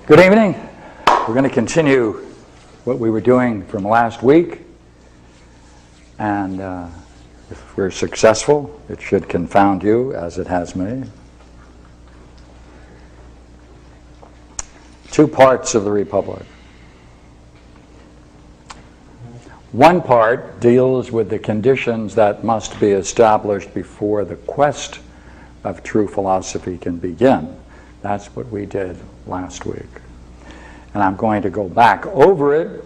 Good evening. We're going to continue what we were doing from last week, and if we're successful, it should confound you as it has me. Two parts of the Republic. One part deals with the conditions that must be established before the quest of true philosophy can begin. That's what we did last week. And I'm going to go back over it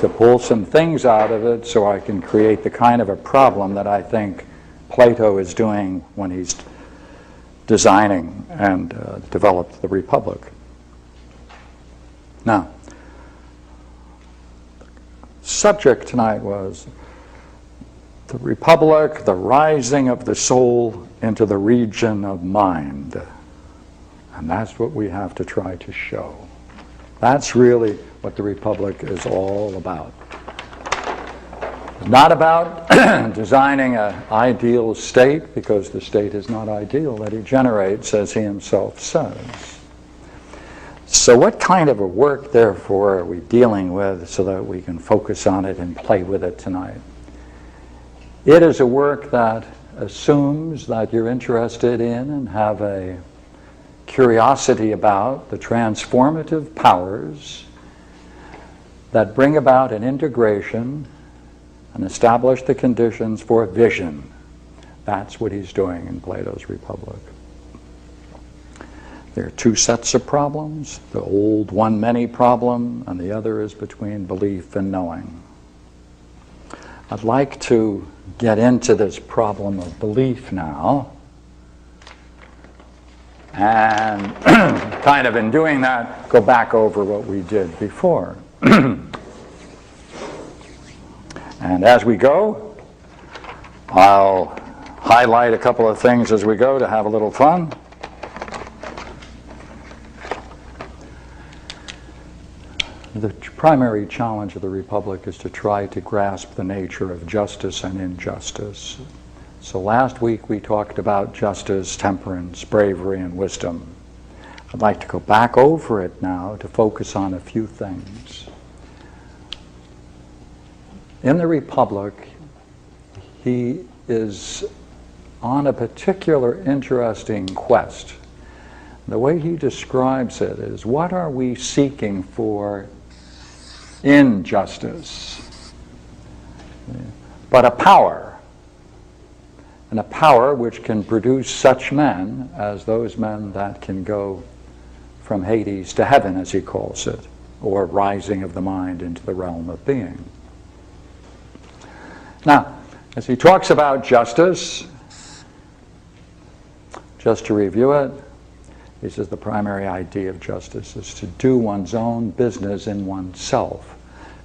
to pull some things out of it so I can create the kind of a problem that I think Plato is doing when he's designing and developed the Republic. Now, subject tonight was the Republic, the rising of the soul into the region of mind. And that's what we have to try to show. That's really what the Republic is all about. It's not about designing an ideal state, because the state is not ideal that he generates, as he himself says. So what kind of a work, therefore, are we dealing with so that we can focus on it and play with it tonight? It is a work that assumes that you're interested in and have a curiosity about the transformative powers that bring about an integration and establish the conditions for vision. That's what he's doing in Plato's Republic. There are two sets of problems, the old one-many problem, and the other is between belief and knowing. I'd like to get into this problem of belief now, and kind of in doing that, go back over what we did before. And as we go, I'll highlight a couple of things as we go to have a little fun. The primary challenge of the Republic is to try to grasp the nature of justice and injustice. So last week we talked about justice, temperance, bravery, and wisdom. I'd like to go back over it now to focus on a few things. In the Republic, he is on a particular interesting quest. The way he describes it is, what are we seeking for in justice? But a power. And a power which can produce such men as those men that can go from Hades to heaven, as he calls it, or rising of the mind into the realm of being. Now, as he talks about justice, just to review it, he says the primary idea of justice is to do one's own business in oneself.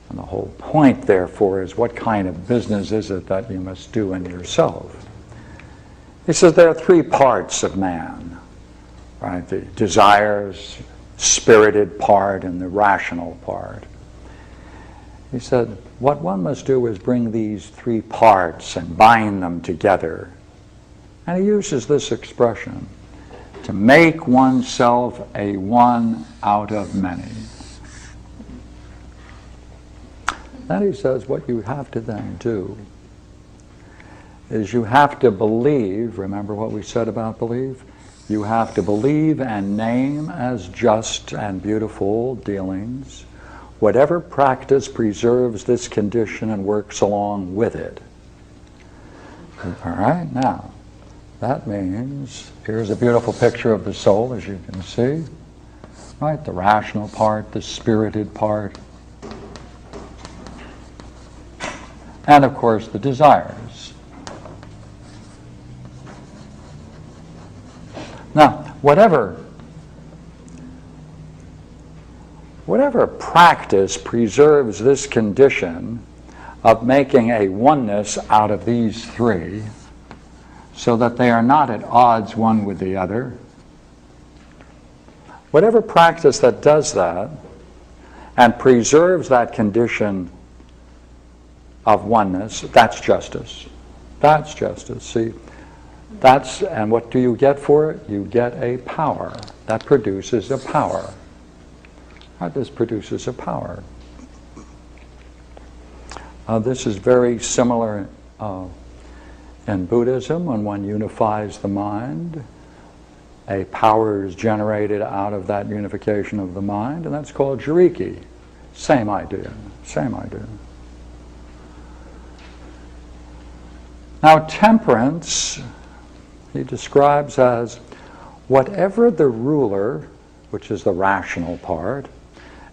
And the whole point, therefore, is what kind of business is it that you must do in yourself? He says there are three parts of man, right? The desires, spirited part, and the rational part. He said what one must do is bring these three parts and bind them together. And he uses this expression, to make oneself a one out of many. Then he says what you have to then do is you have to believe, remember what we said about belief? You have to believe and name as just and beautiful dealings whatever practice preserves this condition and works along with it. All right, now, that means, here's a beautiful picture of the soul, as you can see. Right, the rational part, the spirited part, and of course the desires. Now, whatever practice preserves this condition of making a oneness out of these three, so that they are not at odds one with the other, whatever practice that does that and preserves that condition of oneness, that's justice. That's justice. See, and what do you get for it? You get a power. That produces a power. This produces a power. This is very similar in Buddhism. When one unifies the mind, a power is generated out of that unification of the mind, and that's called jiriki. Same idea, same idea. Now, temperance, he describes as whatever the ruler, which is the rational part,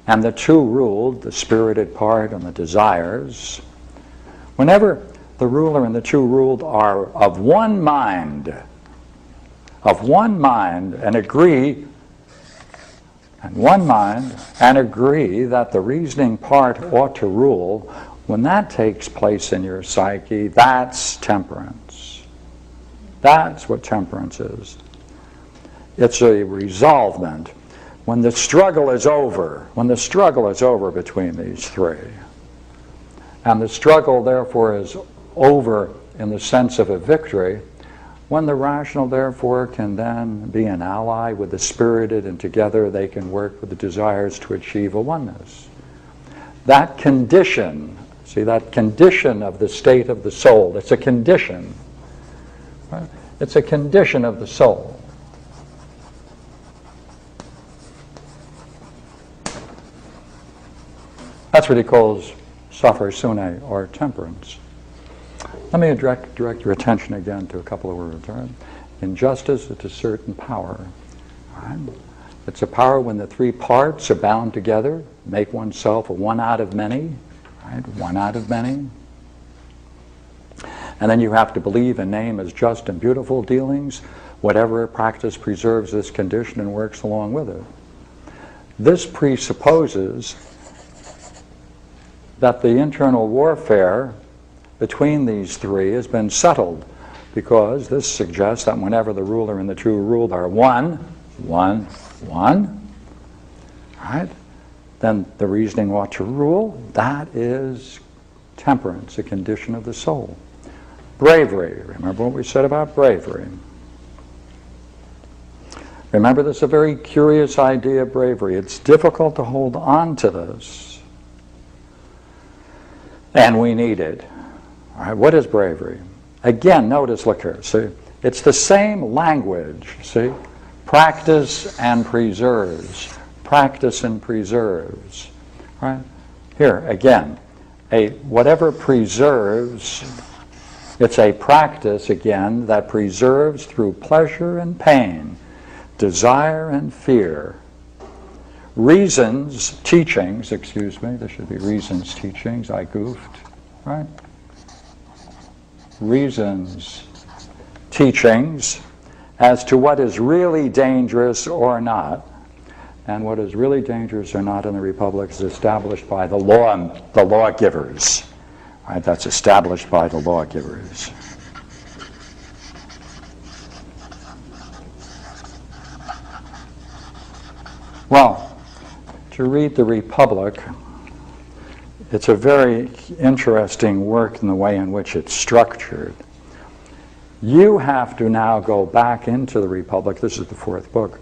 and the two ruled, the spirited part and the desires, whenever the ruler and the two ruled are of one mind, and agree, that the reasoning part ought to rule, when that takes place in your psyche, that's temperance. That's what temperance is. It's a resolvement. When the struggle is over between these three, and the struggle therefore is over in the sense of a victory, when the rational therefore can then be an ally with the spirited, and together they can work with the desires to achieve a oneness. That condition, see, that condition of the state of the soul, it's a condition. Right? It's a condition of the soul. That's what he calls safarsune, or temperance. Let me direct your attention again to a couple of words. Right? In justice, it's a certain power. Right? It's a power when the three parts are bound together, make oneself a one out of many. Right? One out of many. And then you have to believe and name as just and beautiful dealings whatever practice preserves this condition and works along with it. This presupposes that the internal warfare between these three has been settled, because this suggests that whenever the ruler and the two ruled are one, right, then the reasoning ought to rule. That is temperance, a condition of the soul. Bravery, remember what we said about bravery. Remember, this is a very curious idea of bravery. It's difficult to hold on to this. And we need it. All right, what is bravery? Again, notice, look here, see, it's the same language, see? Practice and preserves. Practice and preserves. All right? Here, again, whatever preserves, it's a practice, again, that preserves through pleasure and pain, desire and fear. Reasons, teachings, excuse me, there should be reasons, teachings, I goofed, right? Reasons, teachings, as to what is really dangerous or not. And what is really dangerous or not in the Republic is established by the law and the lawgivers. Right? That's established by the lawgivers. Well, to read the Republic, it's a very interesting work in the way in which it's structured. You have to now go back into the Republic, this is the fourth book,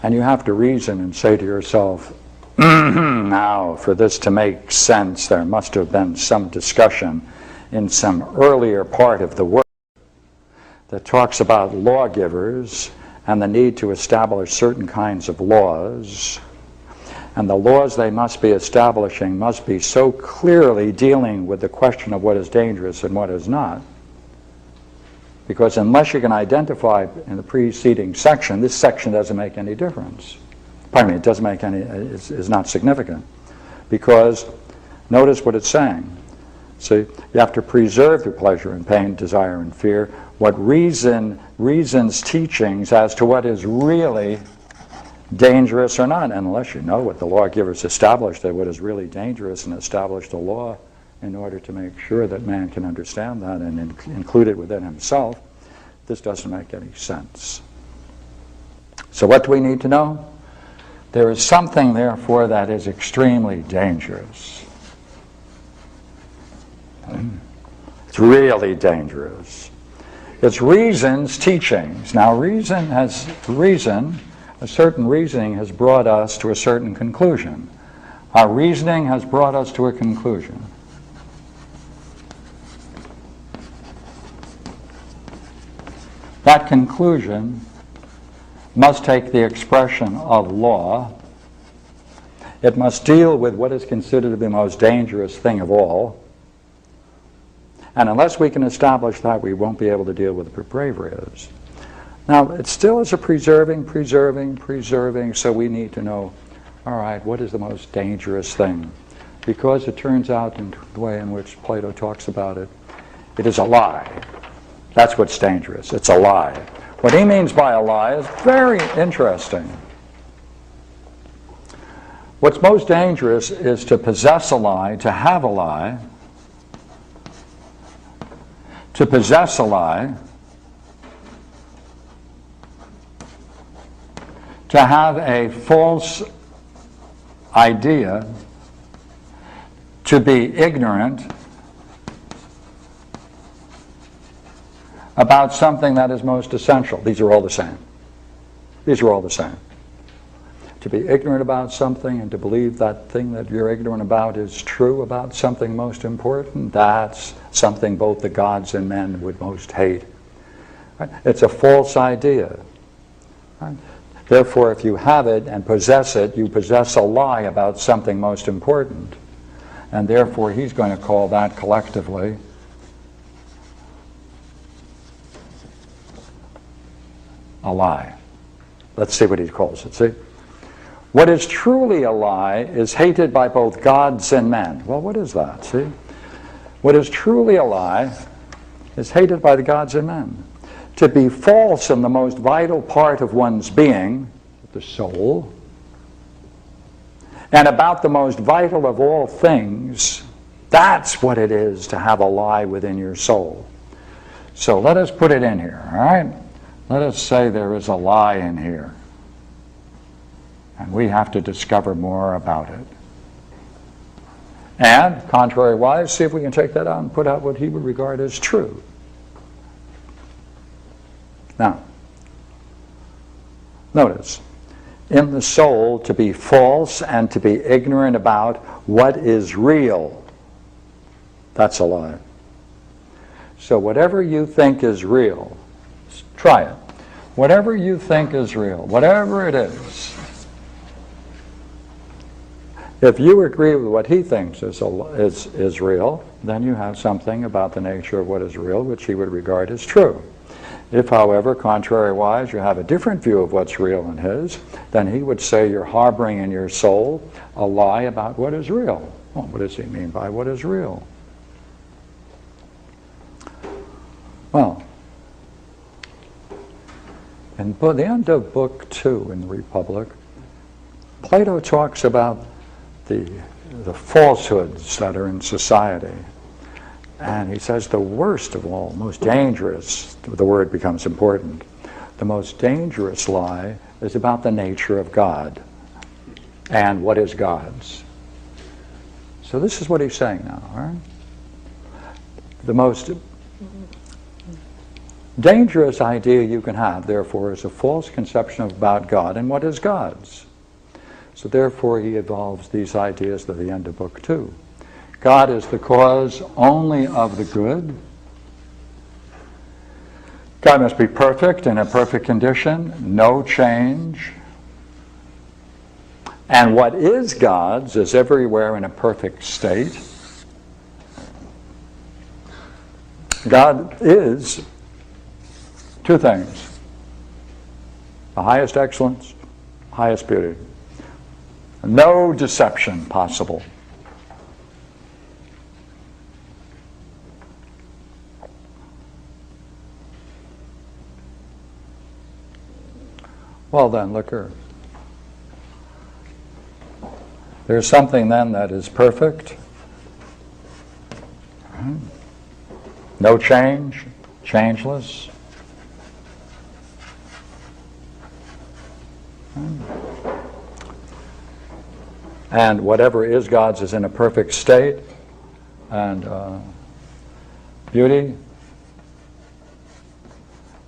and you have to reason and say to yourself, now, for this to make sense, there must have been some discussion in some earlier part of the work that talks about lawgivers and the need to establish certain kinds of laws. And the laws they must be establishing must be so clearly dealing with the question of what is dangerous and what is not. Because unless you can identify in the preceding section, this section doesn't make any difference. Pardon me, it doesn't make any, is not significant. Because notice what it's saying. See, you have to preserve through pleasure and pain, desire and fear, what reasons teachings as to what is really dangerous or not. And unless you know what the lawgivers established, that what is really dangerous, and established a law in order to make sure that man can understand that and include it within himself, this doesn't make any sense. So what do we need to know? There is something, therefore, that is extremely dangerous. It's really dangerous. It's reason's teachings. Now, reason A certain reasoning has brought us to a certain conclusion. Our reasoning has brought us to a conclusion. That conclusion must take the expression of law. It must deal with what is considered to be the most dangerous thing of all. And unless we can establish that, we won't be able to deal with what bravery is. Now, it still is a preserving, so we need to know, all right, what is the most dangerous thing? Because it turns out, in the way in which Plato talks about it, it is a lie. That's what's dangerous. It's a lie. What he means by a lie is very interesting. What's most dangerous is to possess a lie, to have a lie, to possess a lie, to have a false idea, to be ignorant about something that is most essential. These are all the same. These are all the same. To be ignorant about something and to believe that thing that you're ignorant about is true about something most important, that's something both the gods and men would most hate. Right? It's a false idea. Right? Therefore, if you have it and possess it, you possess a lie about something most important. And therefore, he's going to call that collectively a lie. Let's see what he calls it, see? What is truly a lie is hated by both gods and men. Well, what is that, see? What is truly a lie is hated by the gods and men. To be false in the most vital part of one's being, the soul, and about the most vital of all things, that's what it is to have a lie within your soul. So let us put it in here, all right? Let us say there is a lie in here. And we have to discover more about it. And, contrary-wise, see if we can take that out and put out what he would regard as true. Now, notice, in the soul, to be false and to be ignorant about what is real, that's a lie. So whatever you think is real, try it. Whatever you think is real, whatever it is, if you agree with what he thinks is real, then you have something about the nature of what is real which he would regard as true. If, however, contrary-wise, you have a different view of what's real in his, then he would say you're harboring in your soul a lie about what is real. Well, what does he mean by what is real? Well, in the end of Book 2 in the Republic, Plato talks about the falsehoods that are in society. And he says the worst of all, most dangerous, the word becomes important, the most dangerous lie is about the nature of God and what is God's. So this is what he's saying now, all right? The most dangerous idea you can have, therefore, is a false conception about God and what is God's. So therefore he evolves these ideas to the end of Book 2. God is the cause only of the good. God must be perfect in a perfect condition, no change. And what is God's is everywhere in a perfect state. God is two things: the highest excellence, highest beauty. No deception possible. Well then, look here. There's something then that is perfect. No change, changeless. And whatever is God's is in a perfect state, and beauty,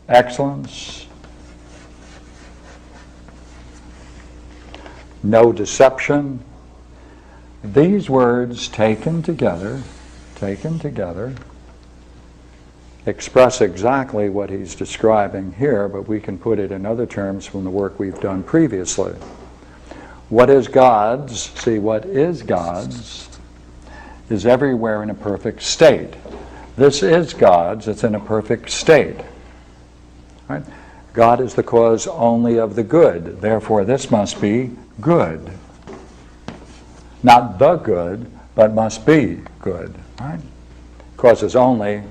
excellence, no deception. These words taken together, express exactly what he's describing here, but we can put it in other terms from the work we've done previously. What is God's? See, what is God's is everywhere in a perfect state. This is God's, it's in a perfect state. Right? God is the cause only of the good, therefore this must be good. Not the good, but must be good. Right? Causes only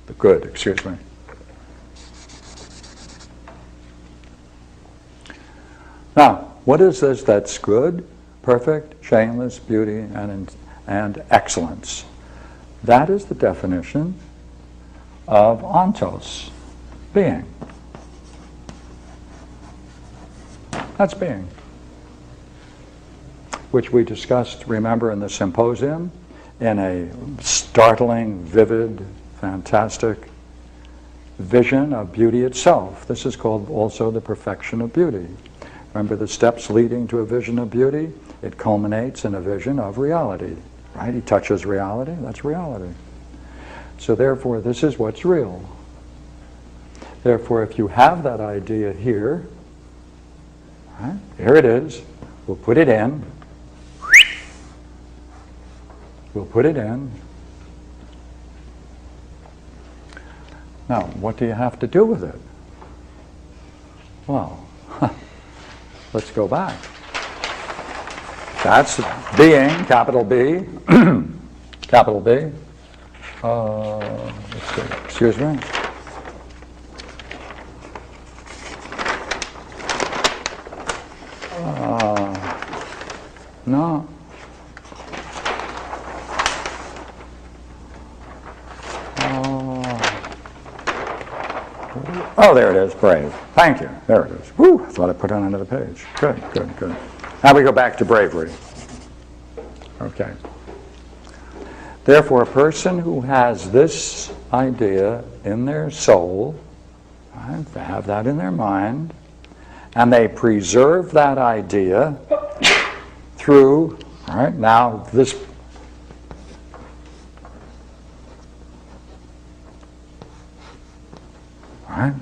the good, excuse me. Now, what is this that's good, perfect, shameless, beauty, and excellence? That is the definition of ontos, being. That's being. Which we discussed, remember, in the symposium, in a startling, vivid, fantastic vision of beauty itself. This is called also the perfection of beauty. Remember the steps leading to a vision of beauty? It culminates in a vision of reality. Right? He touches reality, that's reality. So therefore, this is what's real. Therefore, if you have that idea here, right, here it is, we'll put it in. We'll put it in. Now, what do you have to do with it? Well, let's go back. That's being, capital B, capital B. Let's see, excuse me. No. Oh, there it is, brave. Thank you. There it is. Whew, I thought I put it on another page. Good, good, good. Now we go back to bravery. Okay. Therefore, a person who has this idea in their soul, right, they have that in their mind, and they preserve that idea through, all right, now this, all right,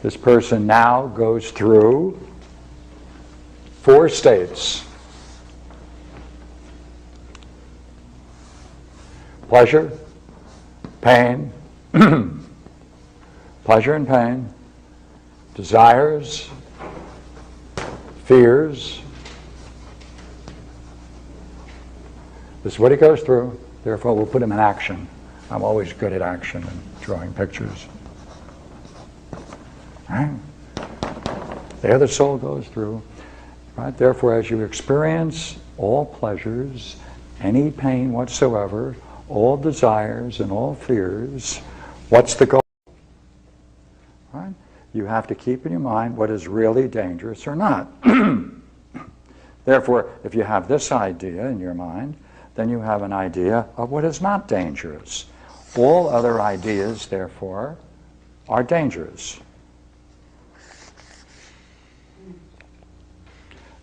this person now goes through 4 states. Pleasure, pain, pleasure and pain, desires, fears. This is what he goes through. Therefore, we'll put him in action. I'm always good at action and drawing pictures. Right? There the soul goes through. Right? Therefore, as you experience all pleasures, any pain whatsoever, all desires and all fears, what's the goal? Right? You have to keep in your mind what is really dangerous or not. Therefore, if you have this idea in your mind, then you have an idea of what is not dangerous. All other ideas, therefore, are dangerous.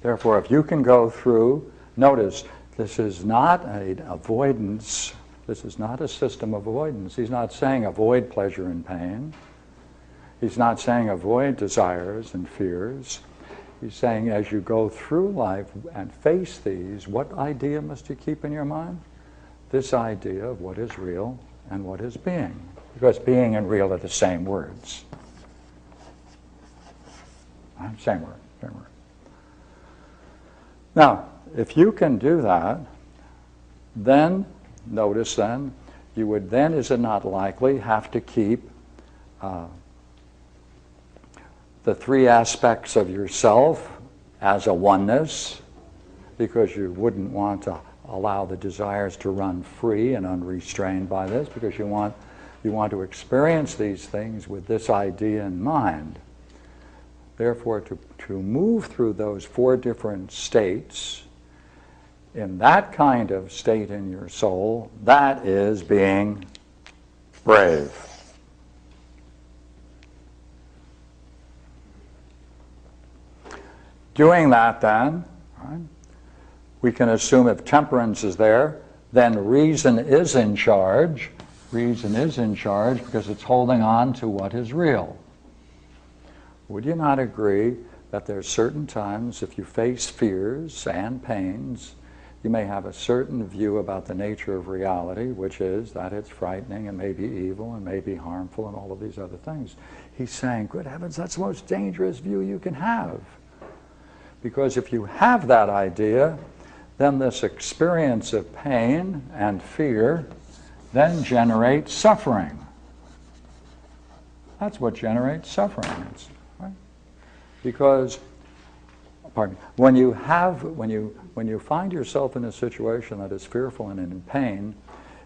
Therefore, if you can go through, notice, this is not an avoidance, this is not a system of avoidance. He's not saying avoid pleasure and pain. He's not saying avoid desires and fears. He's saying as you go through life and face these, what idea must you keep in your mind? This idea of what is real and what is being. Because being and real are the same words. Same word, same word. Now, if you can do that, then, notice then, you would then, is it not likely, have to keep the 3 aspects of yourself as a oneness, because you wouldn't want to allow the desires to run free and unrestrained by this, because you want to experience these things with this idea in mind. Therefore, to move through those 4 different states, in that kind of state in your soul, that is being brave. Doing that then, right, we can assume if temperance is there, then reason is in charge. Reason is in charge because it's holding on to what is real. Would you not agree that there are certain times if you face fears and pains, you may have a certain view about the nature of reality, which is that it's frightening and maybe evil and maybe harmful and all of these other things. He's saying, good heavens, that's the most dangerous view you can have. Because if you have that idea, then this experience of pain and fear then generates suffering. That's what generates suffering. Right? Because, pardon me, when you find yourself in a situation that is fearful and in pain,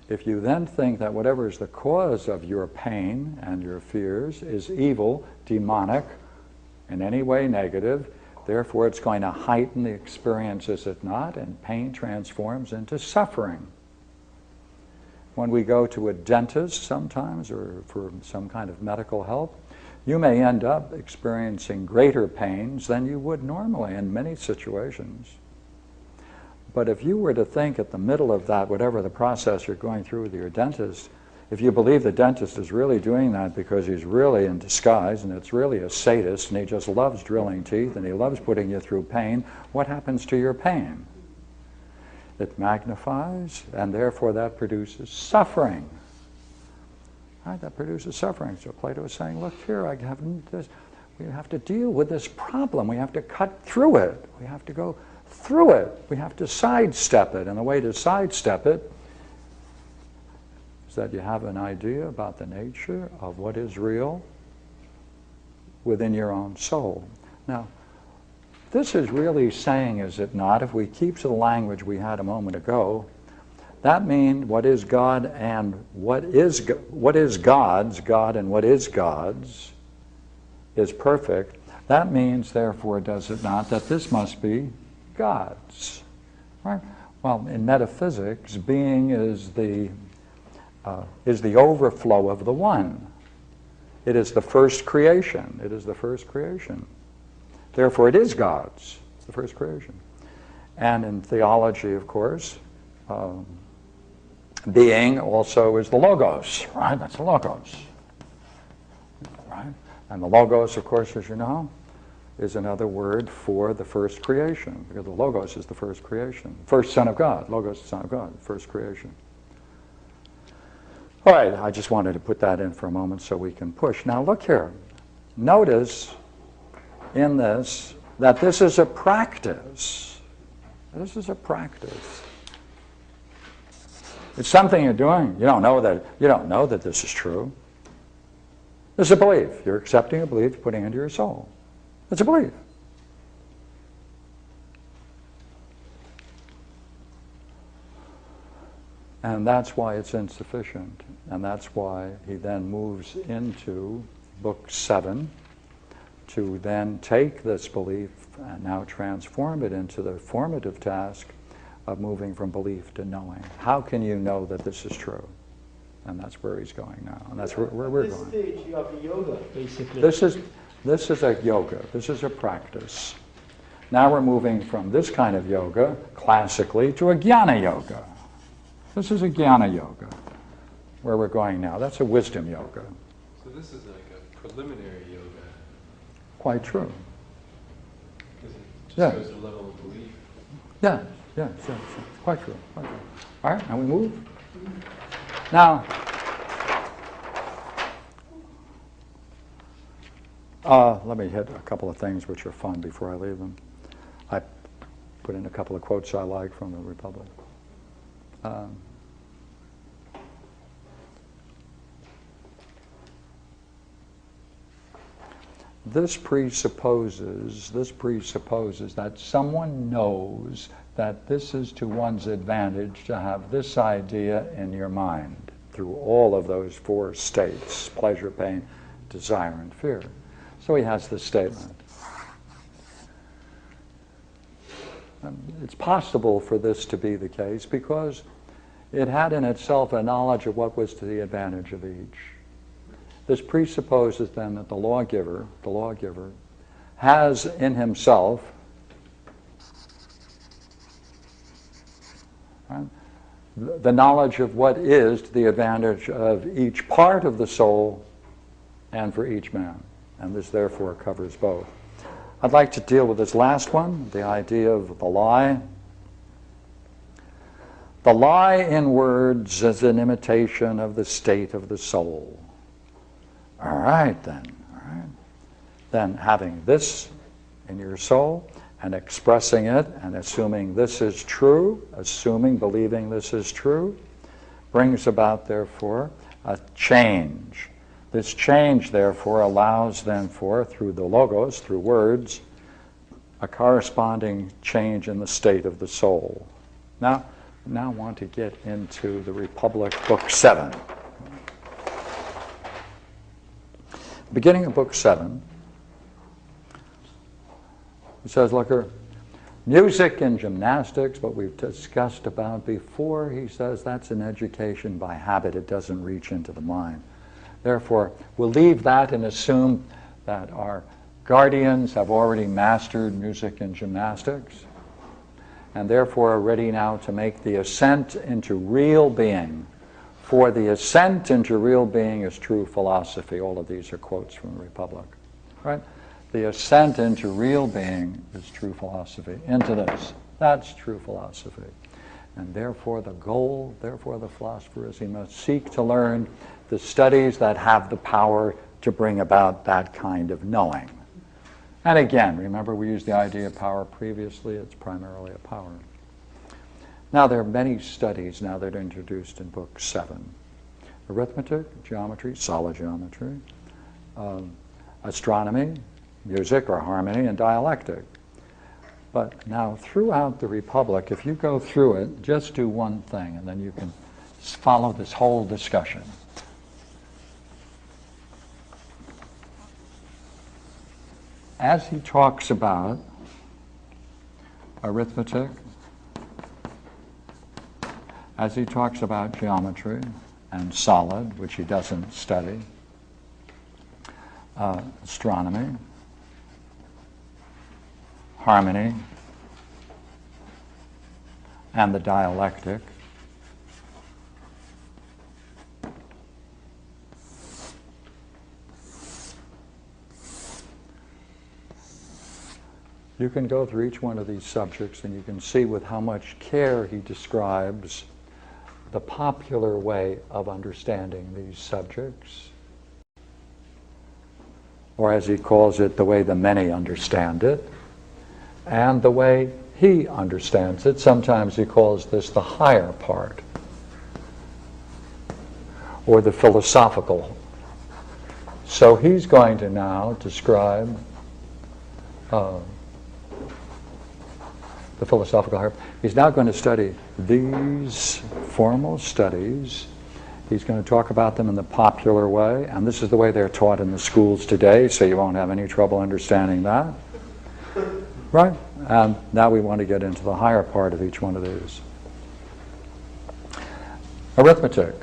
if you then think that whatever is the cause of your pain and your fears is evil, demonic, in any way negative, therefore it's going to heighten the experience, is it not? And pain transforms into suffering. When we go to a dentist sometimes or for some kind of medical help, you may end up experiencing greater pains than you would normally in many situations. But if you were to think at the middle of that, whatever the process you're going through with your dentist, if you believe the dentist is really doing that because he's really in disguise and it's really a sadist and he just loves drilling teeth and he loves putting you through pain, what happens to your pain? It magnifies, and therefore that produces suffering. Right? That produces suffering. So Plato is saying, look here, we have to deal with this problem. We have to cut through it. We have to go through it. We have to sidestep it. And the way to sidestep it is that you have an idea about the nature of what is real within your own soul. Now, this is really saying, is it not, if we keep to the language we had a moment ago, that means what is God and what is God's, God and what is God's, is perfect. That means, therefore, does it not, that this must be God's. Right? Well, in metaphysics, being is the overflow of the one. It is the first creation. It is the first creation. Therefore, it is God's. It's the first creation. And in theology, of course, being also is the logos, right? That's the logos, right? And the logos, of course, as you know, is another word for the first creation, because the logos is the first creation. First Son of God. Logos, the Son of God, first creation. All right, I just wanted to put that in for a moment so we can push. Now look here. Notice in this that this is a practice. This is a practice. It's something you're doing. You don't know that this is true. It's a belief. You're accepting a belief, putting it into your soul. It's a belief. And that's why it's insufficient. And that's why he then moves into Book 7 to then take this belief and now transform it into the formative task of moving from belief to knowing. How can you know that this is true? And that's where he's going now. And that's where we're going. This stage of yoga, basically. This is a yoga. This is a practice. Now we're moving from this kind of yoga, classically, to a jnana yoga. This is a jnana yoga, where we're going now. That's a wisdom yoga. So this is like a preliminary yoga. Quite true. Because it just Yeah. goes to the level of belief. Yeah. Quite true. Quite true. All right, now we move. Now, let me hit a couple of things which are fun before I leave them. I put in a couple of quotes I like from the Republic. This presupposes that someone knows that this is to one's advantage to have this idea in your mind through all of those four states: pleasure, pain, desire, and fear. So he has this statement. It's possible for this to be the case because it had in itself a knowledge of what was to the advantage of each. This presupposes then that the lawgiver has in himself Right? The knowledge of what is to the advantage of each part of the soul and for each man. And this therefore covers both. I'd like to deal with this last one, the idea of the lie. The lie in words is an imitation of the state of the soul. All right then. All right. Then having this in your soul and expressing it and assuming this is true, believing this is true, brings about therefore a change. This change therefore allows then for, through the logos, through words, a corresponding change in the state of the soul. Now I want to get into the Republic, Book 7. Beginning of Book 7, it says, look here, music and gymnastics, what we've discussed about before, he says that's an education by habit. It doesn't reach into the mind. Therefore, we'll leave that and assume that our guardians have already mastered music and gymnastics, and therefore are ready now to make the ascent into real being. For the ascent into real being is true philosophy. All of these are quotes from the Republic. Right? The ascent into real being is true philosophy. Into this. That's true philosophy. And therefore the goal, therefore the philosopher is he must seek to learn the studies that have the power to bring about that kind of knowing. And again, remember we used the idea of power previously. It's primarily a power. Now there are many studies now that are introduced in Book 7. Arithmetic, geometry, solid geometry, astronomy, music or harmony, and dialectic. But now throughout the Republic, if you go through it, just do one thing and then you can follow this whole discussion. As he talks about arithmetic, as he talks about geometry and solid, which he doesn't study, astronomy, harmony, and the dialectic, you can go through each one of these subjects and you can see with how much care he describes the popular way of understanding these subjects, or as he calls it, the way the many understand it, and the way he understands it. Sometimes he calls this the higher part, or the philosophical. So he's going to now describe the philosophical higher. He's now going to study these formal studies. He's going to talk about them in the popular way, and this is the way they're taught in the schools today, so you won't have any trouble understanding that. Right? And now we want to get into the higher part of each one of these. Arithmetic.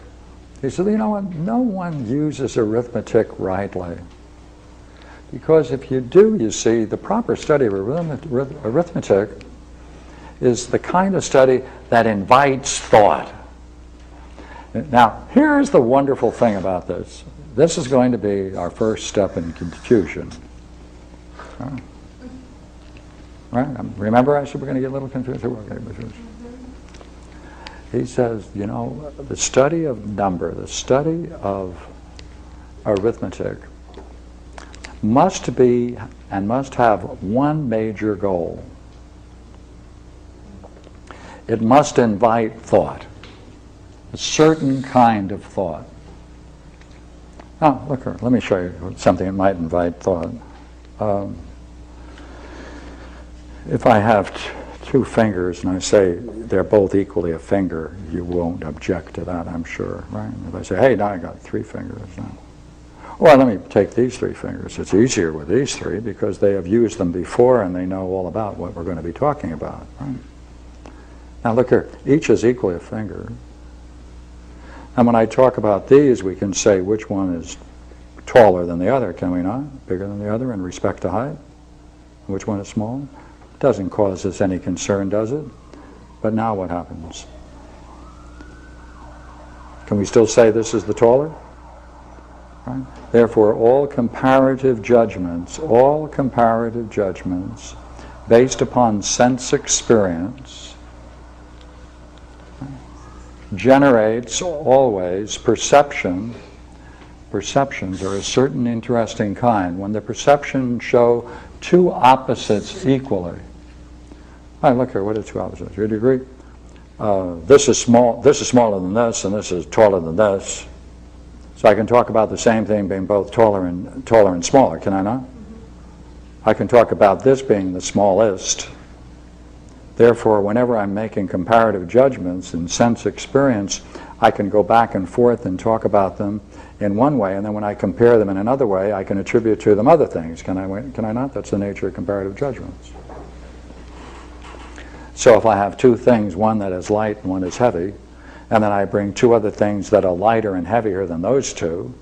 He said, you know what? No one uses arithmetic rightly. Because if you do, you see, the proper study of arithmetic is the kind of study that invites thought. Now, here's the wonderful thing about this. This is going to be our first step in confusion. Right? Remember I said we're going to get a little confused? He says, you know, the study of number, the study of arithmetic must be and must have one major goal. It must invite thought, a certain kind of thought. Oh, look here, let me show you something that might invite thought. If I have two fingers and I say they're both equally a finger, you won't object to that, I'm sure, right? If I say, hey, now I got 3 fingers now. Well, let me take these 3 fingers. It's easier with these 3 because they have used them before and they know all about what we're going to be talking about, right? Now look here, each is equally a finger. And when I talk about these, we can say which one is taller than the other, can we not? Bigger than the other in respect to height? Which one is small? It doesn't cause us any concern, does it? But now what happens? Can we still say this is the taller? Right? Therefore, all comparative judgments based upon sense experience generates always perception. Perceptions are a certain interesting kind. When the perceptions show two opposites equally. All right, look here, what are two opposites? Do you agree? This is smaller than this, and this is taller than this. So I can talk about the same thing being both taller and smaller, can I not? I can talk about this being the smallest. Therefore, whenever I'm making comparative judgments in sense experience, I can go back and forth and talk about them in one way, and then when I compare them in another way, I can attribute to them other things. Can I not? That's the nature of comparative judgments. So if I have two things, one that is light and one is heavy, and then I bring two other things that are lighter and heavier than those two,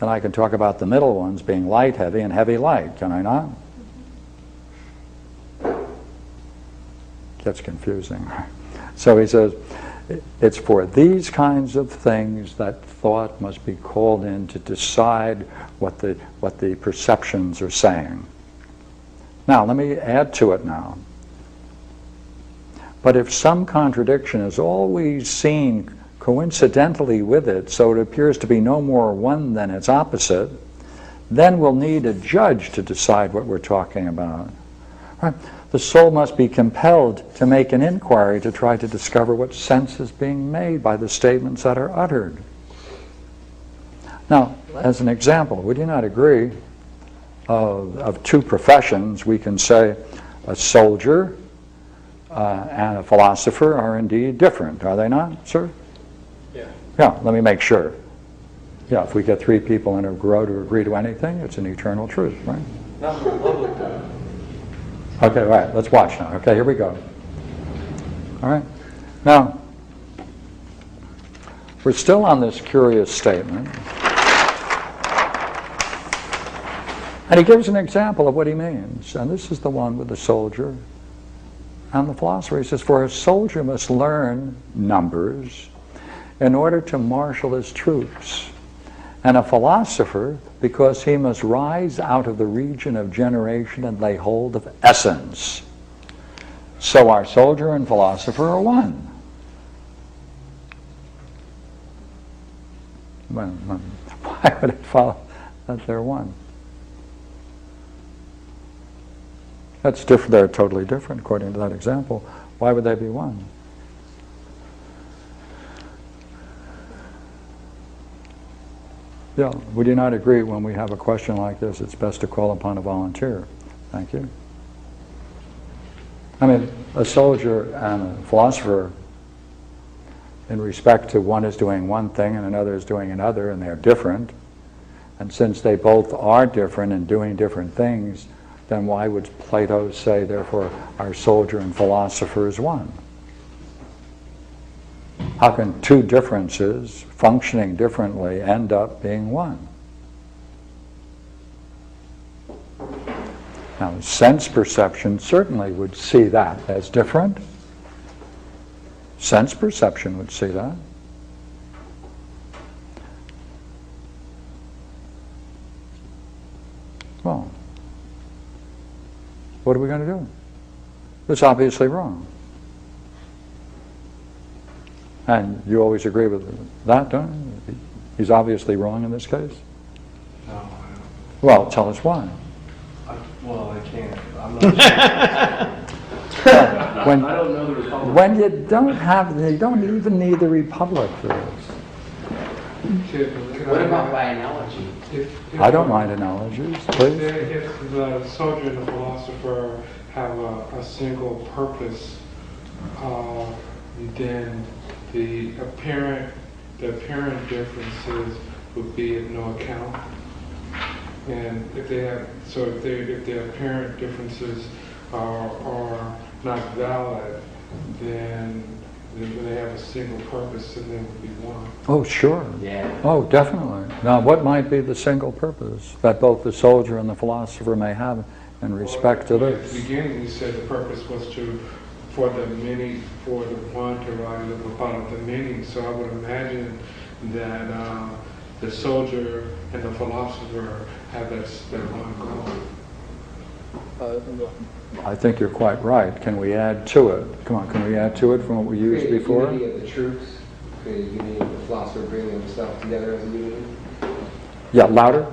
then I can talk about the middle ones being light heavy and heavy light, can I not? Gets confusing. So he says, it's for these kinds of things that thought must be called in to decide what the perceptions are saying. Now, let me add to it now. But if some contradiction is always seen coincidentally with it, so it appears to be no more one than its opposite, then we'll need a judge to decide what we're talking about. Right? The soul must be compelled to make an inquiry to try to discover what sense is being made by the statements that are uttered. Now, as an example, would you not agree of two professions? We can say a soldier and a philosopher are indeed different, are they not, sir? Yeah. Yeah, let me make sure. Yeah, if we get three people in a row to agree to anything, it's an eternal truth, right? Not the Republic, though. Okay, all right, let's watch now. Okay, here we go. All right. Now, we're still on this curious statement. And he gives an example of what he means. And this is the one with the soldier and the philosopher. He says, for a soldier must learn numbers in order to marshal his troops. And a philosopher, because he must rise out of the region of generation and lay hold of essence. So our soldier and philosopher are one. Why would it follow that they're one? That's different. They're totally different according to that example. Why would they be one? Yeah, would you not agree when we have a question like this, it's best to call upon a volunteer? Thank you. I mean, a soldier and a philosopher, in respect to one is doing one thing and another is doing another, and they're different, and since they both are different and doing different things, then why would Plato say, therefore, our soldier and philosopher is one? How can two differences functioning differently end up being one? Now, sense perception certainly would see that as different. Sense perception would see that. Well, what are we going to do? It's obviously wrong. And you always agree with that, don't you? He's obviously wrong in this case? No, I don't. Well, tell us why. Well, I can't. I'm not sure. I don't know the Republic. When you don't even need the Republic for this. What about by analogy? I don't mind analogies, please. If the soldier and the philosopher have a single purpose, then the apparent differences would be of no account. And if the apparent differences are not valid, then when they have a single purpose, then they would be one. Oh, sure. Yeah. Oh, definitely. Now, what might be the single purpose that both the soldier and the philosopher may have in respect to At the this? beginning, you said the purpose was for the one to rise above the many. So I would imagine that the soldier and the philosopher have that one goal. I think you're quite right. Can we add to it? Come on, can we add to it from what we used Create a before? unity of the troops, create a unity of the philosopher bringing himself together as a unity. Yeah, louder.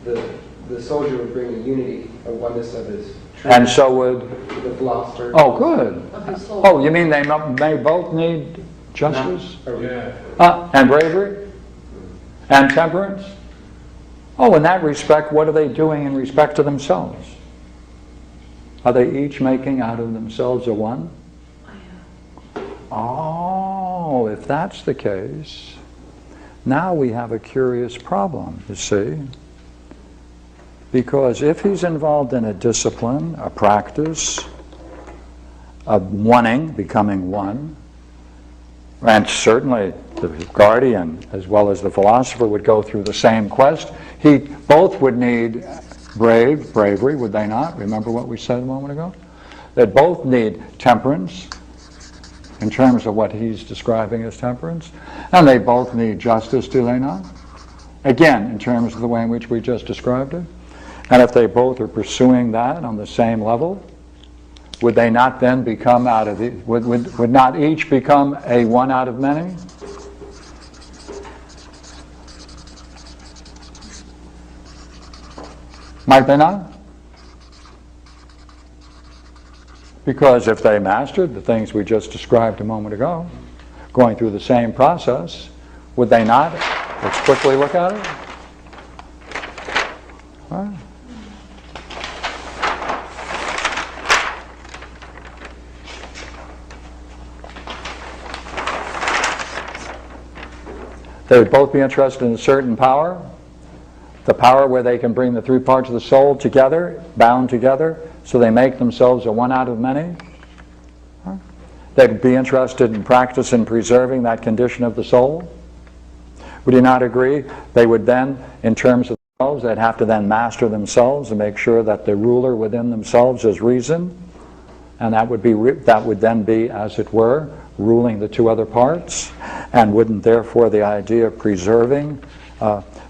The soldier would bring a unity, a oneness of his troops. And so would, The philosopher. oh, good. Oh, you mean they both need justice? Yeah. And bravery? And temperance? Oh, in that respect, what are they doing in respect to themselves? Are they each making out of themselves a one? Oh, if that's the case, now we have a curious problem, you see. Because if he's involved in a discipline, a practice, of oneing, becoming one, and certainly the guardian as well as the philosopher would go through the same quest, both would need bravery, would they not? Remember what we said a moment ago? That both need temperance, in terms of what he's describing as temperance, and they both need justice, do they not? Again, in terms of the way in which we just described it. And if they both are pursuing that on the same level, would they not then become would not each become a one out of many? Might they not? Because if they mastered the things we just described a moment ago, going through the same process, would they not? Let's quickly look at it. All right. They would both be interested in a certain power, the power where they can bring the three parts of the soul together, bound together, so they make themselves a one out of many. They'd be interested in practice in preserving that condition of the soul. Would you not agree? They would then, in terms of themselves, they'd have to then master themselves and make sure that the ruler within themselves is reason, and that would then be, as it were, ruling the two other parts, and wouldn't therefore the idea of preserving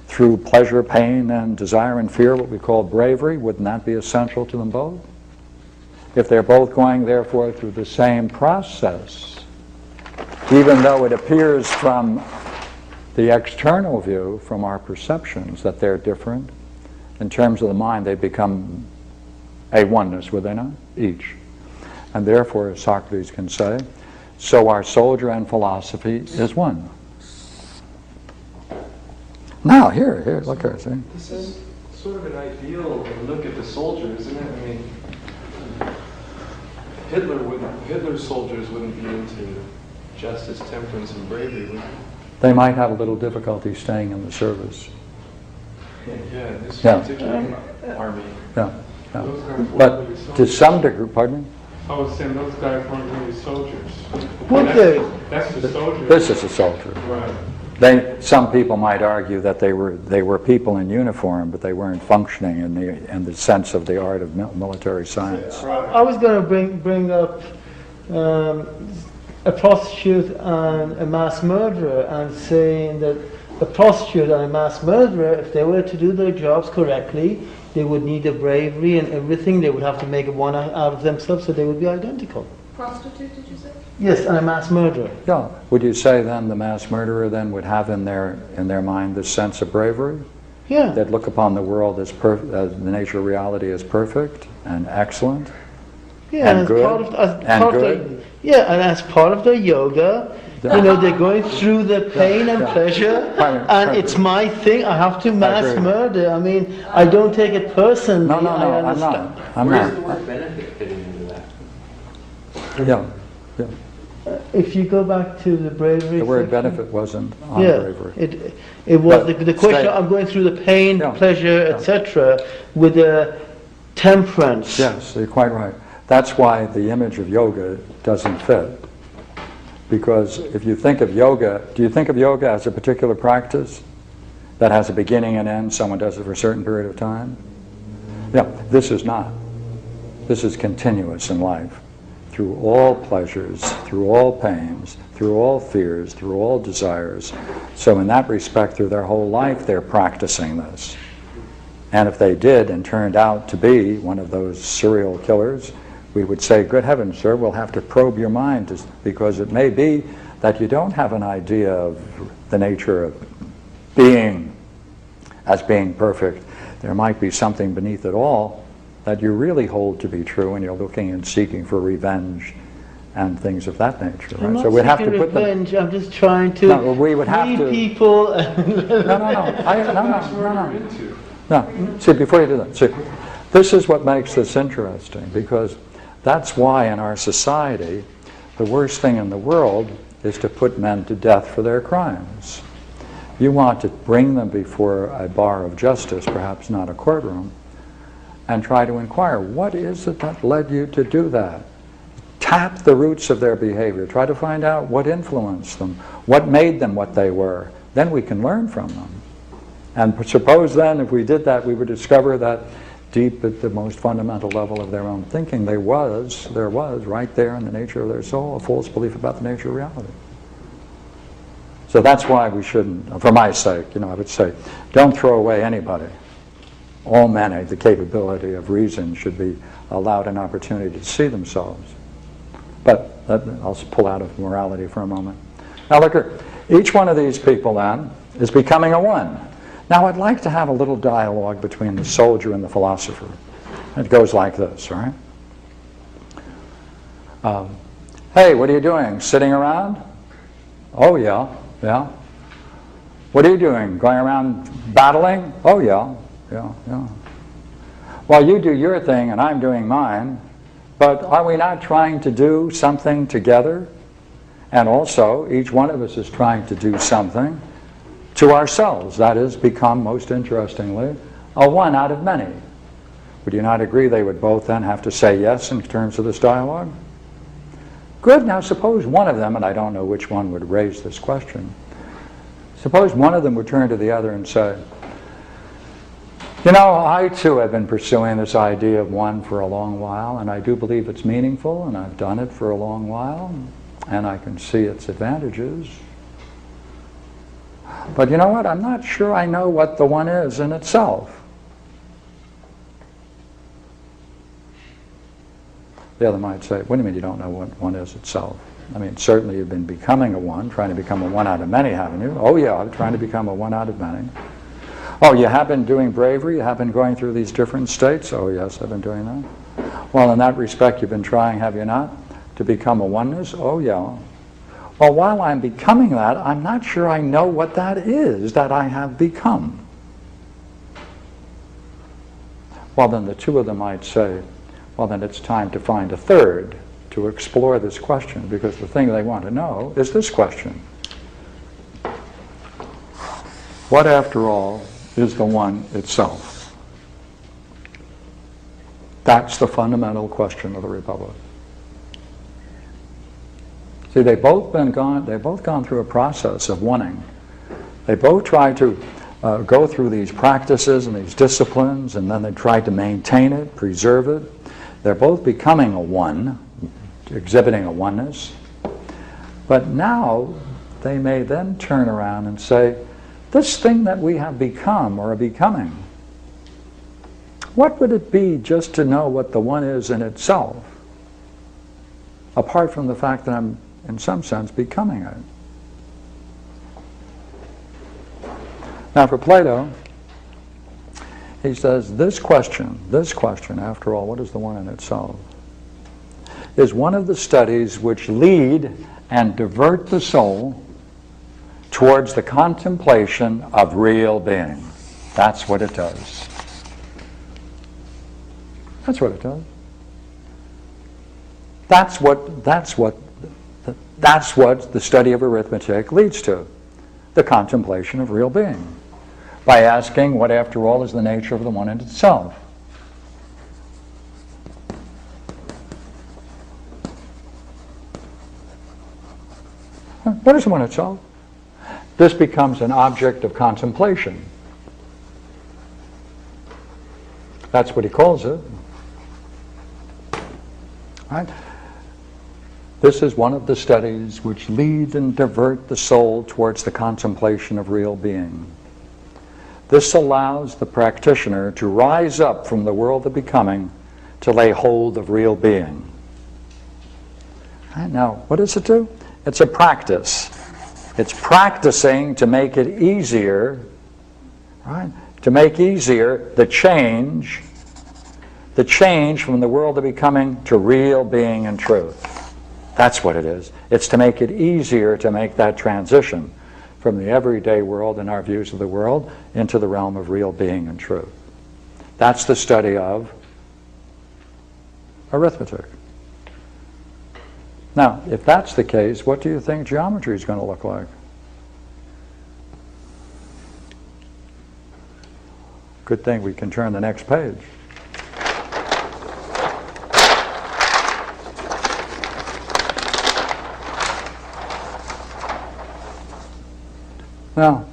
through pleasure, pain, and desire and fear, what we call bravery, wouldn't that be essential to them both? If they're both going therefore through the same process, even though it appears from the external view, from our perceptions, that they're different, in terms of the mind they become a oneness, would they not? Each. And therefore, as Socrates can say, so our soldier and philosophy is one. Now, here, look here, see? This is sort of an ideal look at the soldier, isn't it? I mean, Hitler's soldiers wouldn't be into justice, temperance, and bravery, would they? They might have a little difficulty staying in the service. Yeah, this Yeah. particular army. Yeah. Those guys weren't But really to soldiers. some degree, pardon me? I was saying those guys weren't really soldiers. Would they? That's the soldier. This is a soldier. Right. Some people might argue that they were people in uniform, but they weren't functioning in the sense of the art of military science. I was going to bring up a prostitute and a mass murderer, and saying that a prostitute and a mass murderer, if they were to do their jobs correctly, they would need the bravery and everything. They would have to make one out of themselves, so they would be identical. Prostitute, did you say? Yes, and a mass murderer. Yeah. Would you say then the mass murderer then would have in their mind this sense of bravery? Yeah. They'd look upon the world as the nature of reality as perfect and excellent. Yeah, And as good. part of, as And part of good. their, yeah, and as part of their yoga, Yeah. you know, they're going through the pain and pleasure, Right. and it's my thing. I have to mass agree. murder. I mean, I don't take it personally. No, I I'm understand. not. I'm Where's the not. word benefit fitting into that? Yeah. If you go back to the bravery, The word section, benefit wasn't on yeah, bravery. it was But the question. stay- I'm going through the pain, Yeah. pleasure, Yeah. etc., with the temperance. Yes, you're quite right. That's why the image of yoga doesn't fit. Because if you think of yoga, do you think of yoga as a particular practice that has a beginning and end? Someone does it for a certain period of time? Yeah, this is not. This is continuous in life. through all pleasures, through all pains, through all fears, through all desires. So in that respect, through their whole life, they're practicing this. And if they did and turned out to be one of those serial killers, we would say, good heavens, sir, we'll have to probe your mind, because it may be that you don't have an idea of the nature of being as being perfect. There might be something beneath it all that you really hold to be true, and you're looking and seeking for revenge and things of that nature. I'm Right? not So we'd have to seeking put them. revenge. I'm just trying to No, we would have free to. people. No, That's what no. we're into. No, see, before you do that, see, this is what makes this interesting, because that's why in our society, the worst thing in the world is to put men to death for their crimes. You want to bring them before a bar of justice, perhaps not a courtroom, and try to inquire, what is it that led you to do that? Tap the roots of their behavior. Try to find out what influenced them, what made them what they were. Then we can learn from them. And suppose then, if we did that, we would discover that deep at the most fundamental level of their own thinking, there was right there in the nature of their soul a false belief about the nature of reality. So that's why we shouldn't, for my sake, I would say, don't throw away anybody. All men have the capability of reason, should be allowed an opportunity to see themselves. But I'll pull out of morality for a moment. Now look, each one of these people then is becoming a one. Now I'd like to have a little dialogue between the soldier and the philosopher. It goes like this, all right? Hey, what are you doing? Sitting around? Oh yeah. Yeah. What are you doing? Going around battling? Oh yeah. Well, you do your thing and I'm doing mine, but are we not trying to do something together? And also, each one of us is trying to do something to ourselves. That is, become, most interestingly, a one out of many. Would you not agree they would both then have to say yes in terms of this dialogue? Good. Now suppose one of them, and I don't know which one would raise this question, suppose one of them would turn to the other and say, I too have been pursuing this idea of one for a long while, and I do believe it's meaningful, and I've done it for a long while, and I can see its advantages. But you know what? I'm not sure I know what the one is in itself. The other might say, what do you mean you don't know what one is itself? I mean, certainly you've been becoming a one, trying to become a one out of many, haven't you? Oh yeah, I'm trying to become a one out of many. Oh, you have been doing bravery? You have been going through these different states? Oh yes, I've been doing that. Well, in that respect, you've been trying, have you not, to become a oneness? Oh yeah. Well, while I'm becoming that, I'm not sure I know what that is that I have become. Well, then the two of them might say, well, then it's time to find a third to explore this question, because the thing they want to know is this question. What, after all, is the one itself? That's the fundamental question of the Republic. See, they've both gone through a process of oneing. They both try to go through these practices and these disciplines, and then they try to maintain it, preserve it. They're both becoming a one, exhibiting a oneness. But now they may then turn around and say, this thing that we have become or are becoming, what would it be just to know what the one is in itself, apart from the fact that I'm, in some sense, becoming it? Now for Plato, he says this question, after all, what is the one in itself, is one of the studies which lead and divert the soul towards the contemplation of real being. That's what it does. That's what it does. That's what the study of arithmetic leads to, the contemplation of real being, by asking what, after all, is the nature of the one in itself. What is the one itself? This becomes an object of contemplation. That's what he calls it. Right? This is one of the studies which lead and divert the soul towards the contemplation of real being. This allows the practitioner to rise up from the world of becoming to lay hold of real being. Right, now, what does it do? It's a practice. It's practicing to make it easier, right? To make easier the change from the world of becoming to real being and truth. That's what it is. It's to make it easier to make that transition from the everyday world and our views of the world into the realm of real being and truth. That's the study of arithmetic. Now, if that's the case, what do you think geometry is going to look like? Good thing we can turn the next page. Now,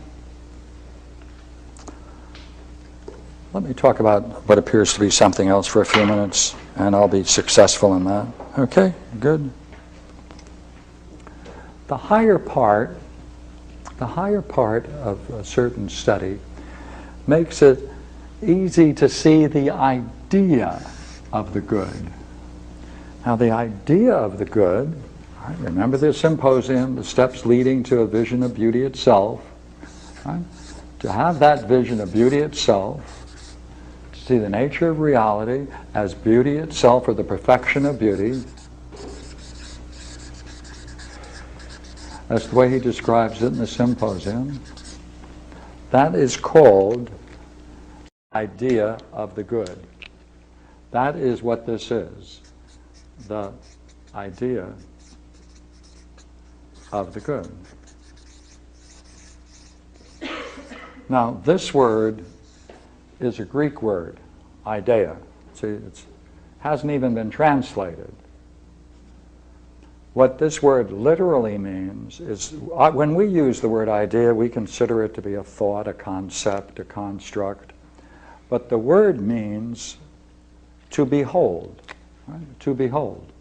let me talk about what appears to be something else for a few minutes, and I'll be successful in that. Okay, good. The higher part of a certain study makes it easy to see the idea of the good. Now, the idea of the good, right, remember the symposium, the steps leading to a vision of beauty itself. Right? To have that vision of beauty itself, to see the nature of reality as beauty itself or the perfection of beauty, that's the way he describes it in the symposium. That is called idea of the good. That is what this is, the idea of the good. Now, this word is a Greek word, idea. See, it hasn't even been translated. What this word literally means is, when we use the word idea, we consider it to be a thought, a concept, a construct. But the word means to behold, right? To behold.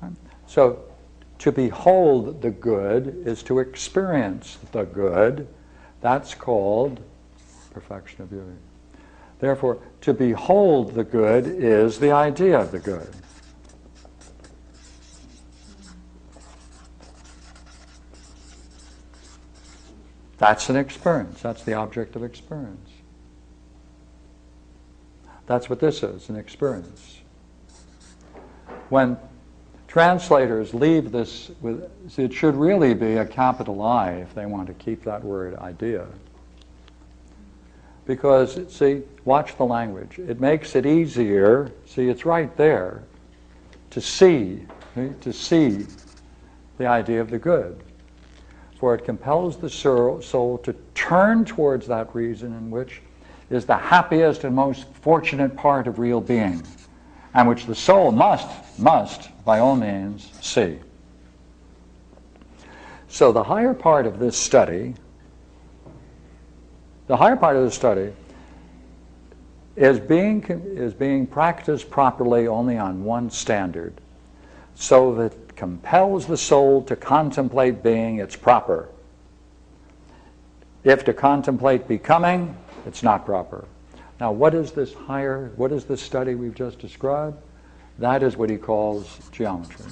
Right? So, to behold the good is to experience the good. That's called perfection of beauty. Therefore, to behold the good is the idea of the good. That's an experience. That's the object of experience. That's what this is, an experience. When translators leave this with, it should really be a capital I if they want to keep that word idea. Because, see, watch the language. It makes it easier, see, it's right there, to see the idea of the good. For it compels the soul to turn towards that reason in which is the happiest and most fortunate part of real being, and which the soul must, by all means, see. So the higher part of this study, is being practiced properly only on one standard, so that it compels the soul to contemplate being, it's proper. If to contemplate becoming, it's not proper. Now, what is this study we've just described? That is what he calls geometry.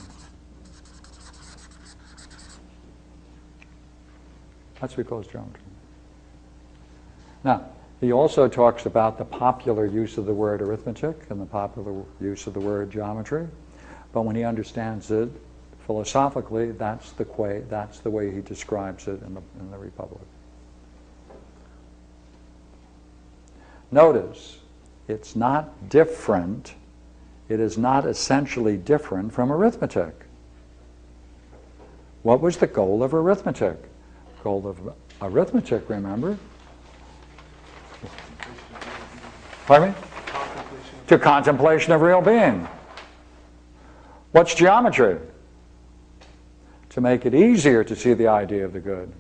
That's what he calls geometry. Now, he also talks about the popular use of the word arithmetic and the popular use of the word geometry. But when he understands it philosophically, that's the way he describes it in the Republic. Notice, it's not different. It is not essentially different from arithmetic. What was the goal of arithmetic? Goal of arithmetic, remember? Pardon me? To contemplation of real being. What's geometry? To make it easier to see the idea of the good.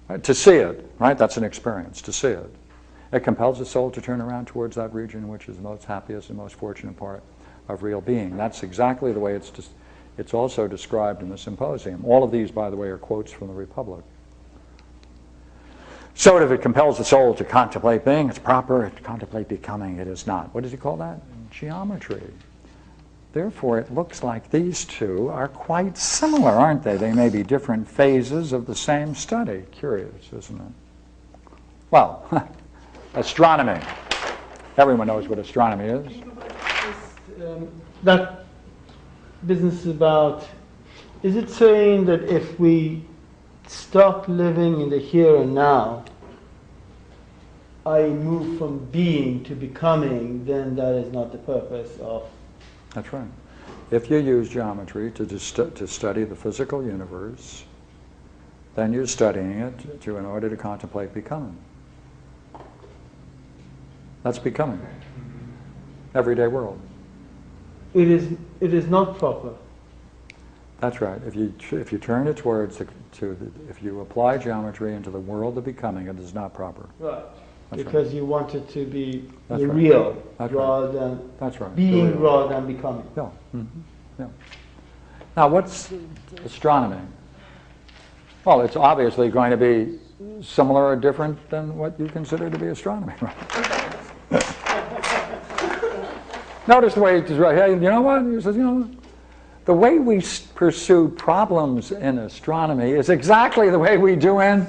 Right? To see it, right? That's an experience, to see it. It compels the soul to turn around towards that region which is the most happiest and most fortunate part of real being. That's exactly the way it's also described in the Symposium. All of these, by the way, are quotes from the Republic. So if it compels the soul to contemplate being, it's proper. To contemplate becoming, it is not. What does he call that? Geometry. Therefore, it looks like these two are quite similar, aren't they? They may be different phases of the same study. Curious, isn't it? Well, astronomy. Everyone knows what astronomy is. That business about, is it saying that if we stop living in the here and now, I move from being to becoming, then that is not the purpose of... That's right. If you use geometry to study the physical universe, then you're studying it in order to contemplate becoming. That's becoming. Everyday world. It is not proper. That's right. If you turn it towards if you apply geometry into the world of becoming, it is not proper. Right. That's Because right. you want it to be That's the right. real That's rather right. than That's right. being The real. rather than becoming. Yeah. Yeah. Now, what's astronomy? Well, it's obviously going to be similar or different than what you consider to be astronomy, right? Notice the way he's right. Hey, you know what? He says, you know, the way we pursue problems in astronomy is exactly the way we do in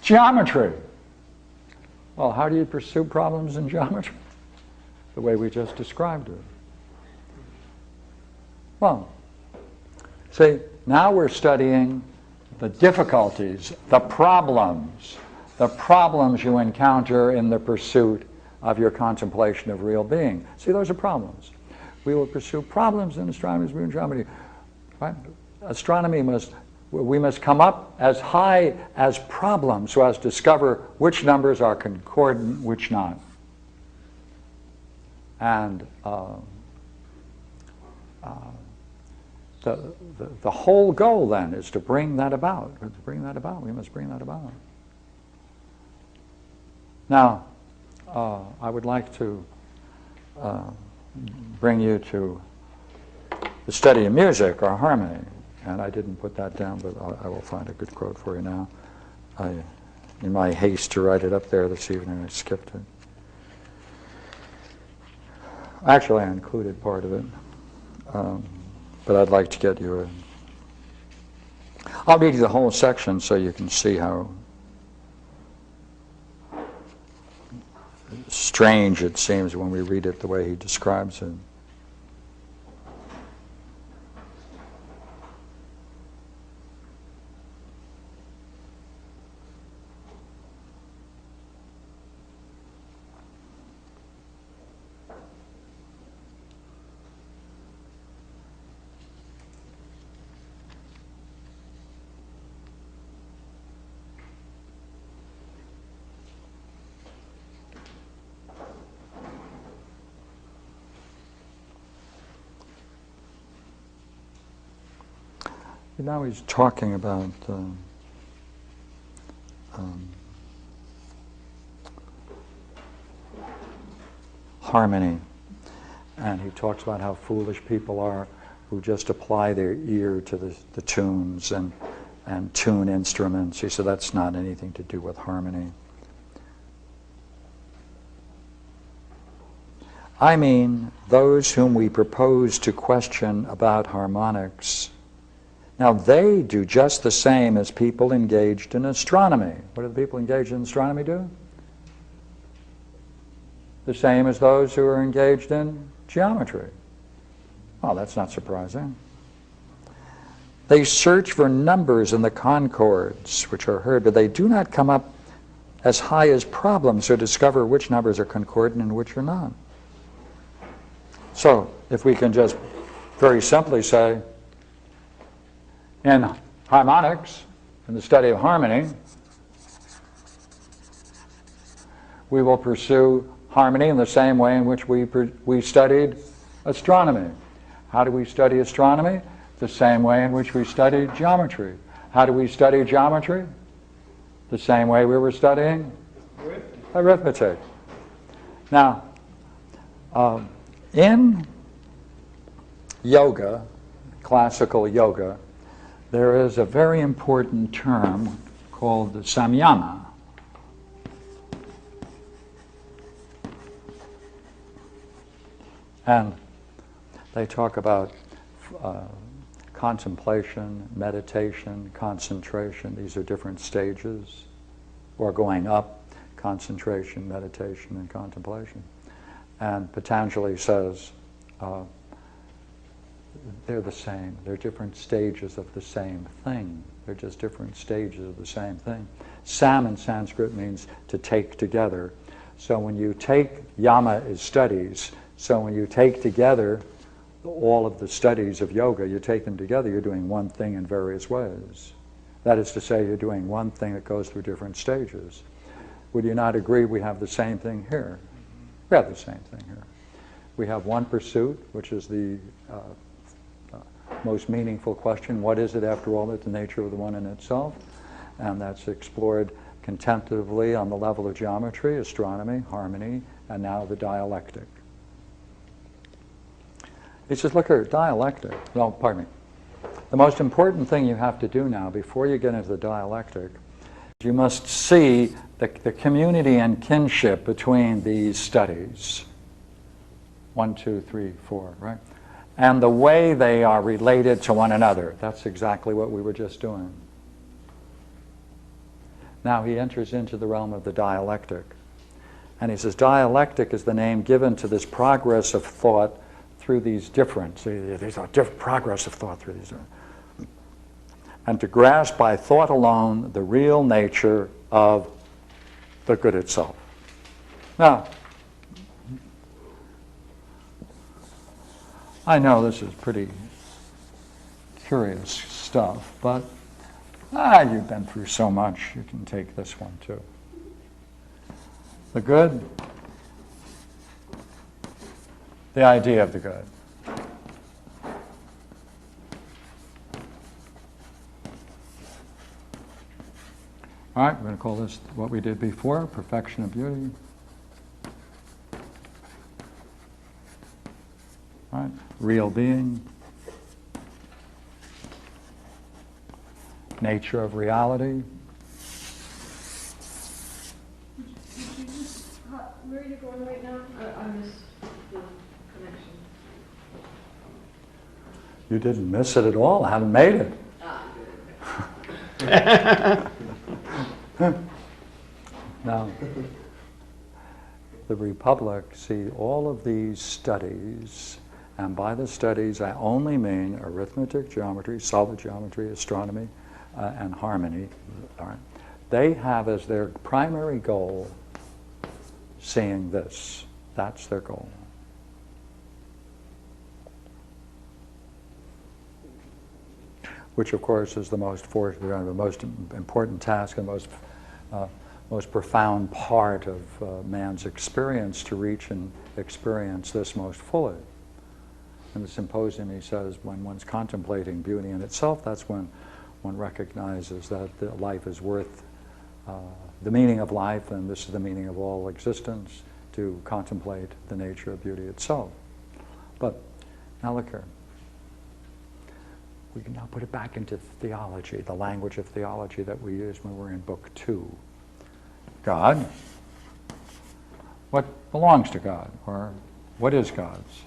geometry. Well, how do you pursue problems in geometry? The way we just described it. Well, see, now we're studying the difficulties, the problems you encounter in the pursuit of your contemplation of real being. See, those are problems. We will pursue problems in astronomy as we do in geometry. Right? We must come up as high as problems so as to discover which numbers are concordant, which not. And the whole goal then is to bring that about. To bring that about, we must bring that about. Now, I would like to bring you to the study of music or harmony. And I didn't put that down, but I will find a good quote for you now. In my haste to write it up there this evening, I skipped it. Actually, I included part of it, but I'd like to get you I'll read you the whole section so you can see how strange it seems when we read it the way he describes it. Now he's talking about harmony, and he talks about how foolish people are who just apply their ear to the tunes and tune instruments. He said that's not anything to do with harmony. I mean those whom we propose to question about harmonics. Now, they do just the same as people engaged in astronomy. What do the people engaged in astronomy do? The same as those who are engaged in geometry. Well, that's not surprising. They search for numbers in the concords which are heard, but they do not come up as high as problems to discover which numbers are concordant and which are not. So, if we can just very simply say, in harmonics, in the study of harmony, we will pursue harmony in the same way in which we studied astronomy. How do we study astronomy? The same way in which we studied geometry. How do we study geometry? The same way we were studying Arithmetic. Now, in yoga, classical yoga, there is a very important term called the samyama. And they talk about contemplation, meditation, concentration. These are different stages, or going up, concentration, meditation, and contemplation. And Patanjali says they're the same. They're different stages of the same thing. They're just different stages of the same thing. Sam in Sanskrit means to take together. So when you take, yama is studies, so when you take together all of the studies of yoga, you take them together, you're doing one thing in various ways. That is to say, you're doing one thing that goes through different stages. Would you not agree we have the same thing here? We have the same thing here. We have one pursuit, which is the most meaningful question, what is it after all that's the nature of the one in itself? And that's explored contemplatively on the level of geometry, astronomy, harmony, and now the dialectic. He says, look here, dialectic. No, pardon me. The most important thing you have to do now, before you get into the dialectic, is you must see the community and kinship between these studies. 1, 2, 3, 4, right? And the way they are related to one another. That's exactly what we were just doing. Now he enters into the realm of the dialectic. And he says, dialectic is the name given to this progress of thought through these there's a progress of thought through these. And to grasp by thought alone the real nature of the good itself. Now, I know this is pretty curious stuff, but you've been through so much, you can take this one too. The good, the idea of the good. All right, we're going to call this what we did before, perfection of beauty. All right, real being. Nature of reality. Where are you going right now? I missed the connection. You didn't miss it at all. I haven't made it. Now, the Republic, see all of these studies, and by the studies I only mean arithmetic, geometry, solid geometry, astronomy, and harmony. All right. They have as their primary goal seeing this. That's their goal. Which, of course, is the most important task and most profound part of man's experience, to reach and experience this most fully. In the symposium, he says, when one's contemplating beauty in itself, that's when one recognizes that life is worth the meaning of life, and this is the meaning of all existence, to contemplate the nature of beauty itself. But now look here. We can now put it back into theology, the language of theology that we used when we were in Book 2. God. What belongs to God? Or what is God's?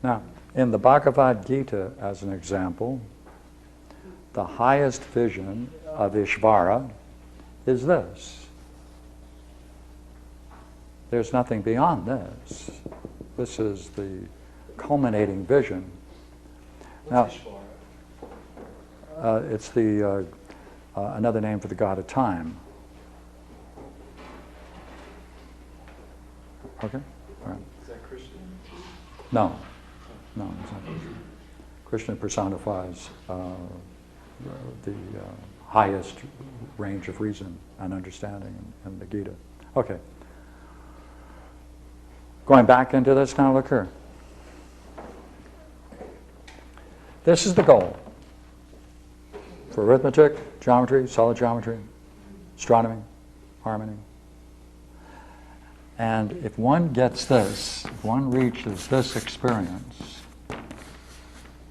Now, in the Bhagavad Gita, as an example, the highest vision of Ishvara is this. There's nothing beyond this. This is the culminating vision. What's Now, it's the another name for the god of time. Okay? All right. Is that Krishna? No. No, it's not Krishna. Krishna personifies the highest range of reason and understanding in the Gita. Okay. Going back into this now, look here. This is the goal for arithmetic, geometry, solid geometry, astronomy, harmony. And if one gets this, if one reaches this experience,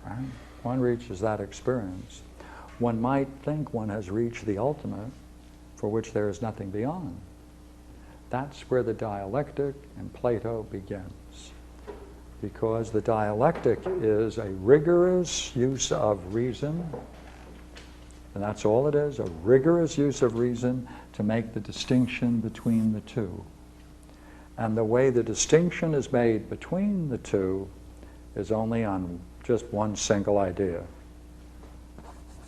right? One reaches that experience, one might think one has reached the ultimate for which there is nothing beyond. That's where the dialectic in Plato begins. Because the dialectic is a rigorous use of reason, and that's all it is, a rigorous use of reason to make the distinction between the two. And the way the distinction is made between the two is only on just one single idea.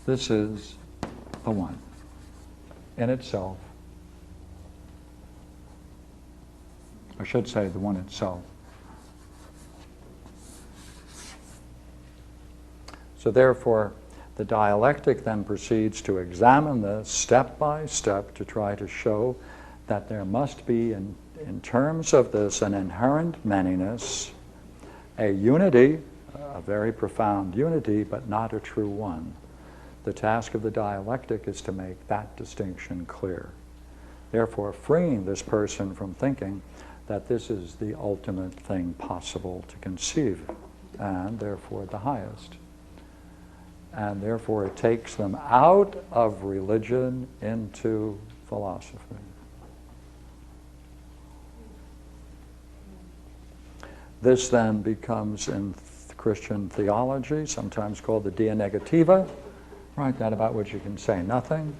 This is the one in itself. I should say the one itself. So therefore, the dialectic then proceeds to examine this step by step to try to show that there must be, in terms of this, an inherent manyness, a unity, a very profound unity, but not a true one. The task of the dialectic is to make that distinction clear. Therefore, freeing this person from thinking that this is the ultimate thing possible to conceive, and therefore the highest. And therefore it takes them out of religion into philosophy. This then becomes, in Christian theology, sometimes called the dia negativa, right? That about which you can say nothing.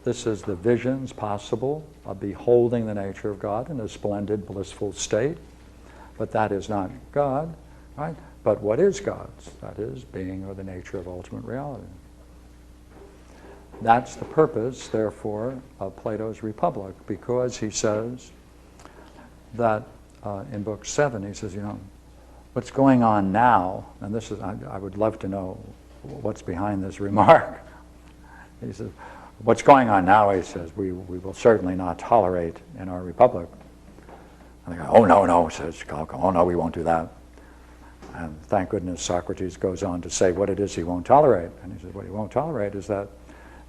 This is the visions possible of beholding the nature of God in a splendid, blissful state. But that is not God, right? But what is God's? That is being or the nature of ultimate reality. That's the purpose, therefore, of Plato's Republic, because he says that in Book 7, he says, you know, what's going on now, and this is, I would love to know what's behind this remark. He says, what's going on now, he says, we will certainly not tolerate in our Republic. And they go, oh, no, says Calco, oh, no, we won't do that. And thank goodness Socrates goes on to say what it is he won't tolerate. And he says what he won't tolerate is that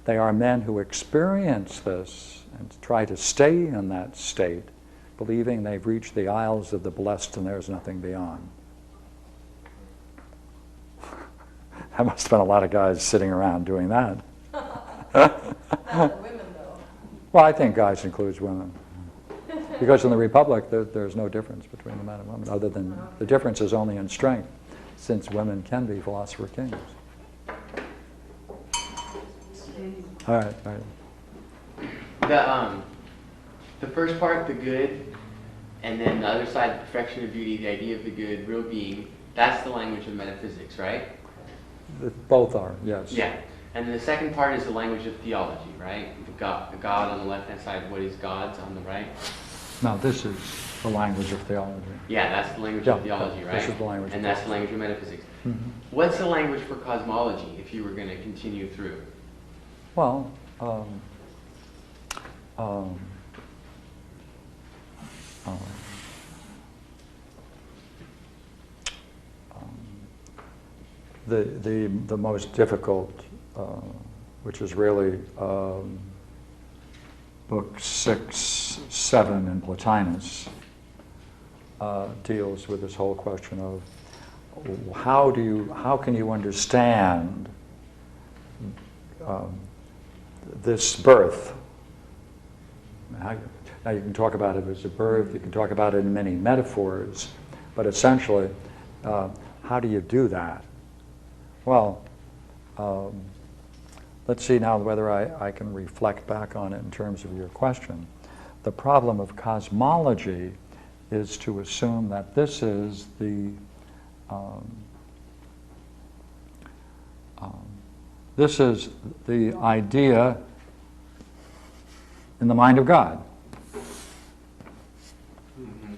they are men who experience this and try to stay in that state, believing they've reached the isles of the blessed and there's nothing beyond. There must have been a lot of guys sitting around doing that. Not women, though. Well, I think guys includes women. Because in the Republic, there's no difference between the men and women, other than the difference is only in strength, since women can be philosopher kings. All right. The first part, the good, and then the other side, perfection of beauty, the idea of the good, real being, that's the language of metaphysics, right? Both are, yes. Yeah. And then the second part is the language of theology, right? The God on the left-hand side, what is God's on the right? No, this is the language of theology. Yeah, that's the language Yeah, of theology, right? this is the language and of that's the language of metaphysics. Mm-hmm. What's the language for cosmology, if you were going to continue through? Well, the most difficult, which is really book 6, 7 in Plotinus, deals with this whole question of how can you understand this birth? Now you can talk about it as a birth, you can talk about it in many metaphors, but essentially, how do you do that? Well, let's see now whether I can reflect back on it in terms of your question. The problem of cosmology is to assume that this is the idea in the mind of God. Mm-hmm.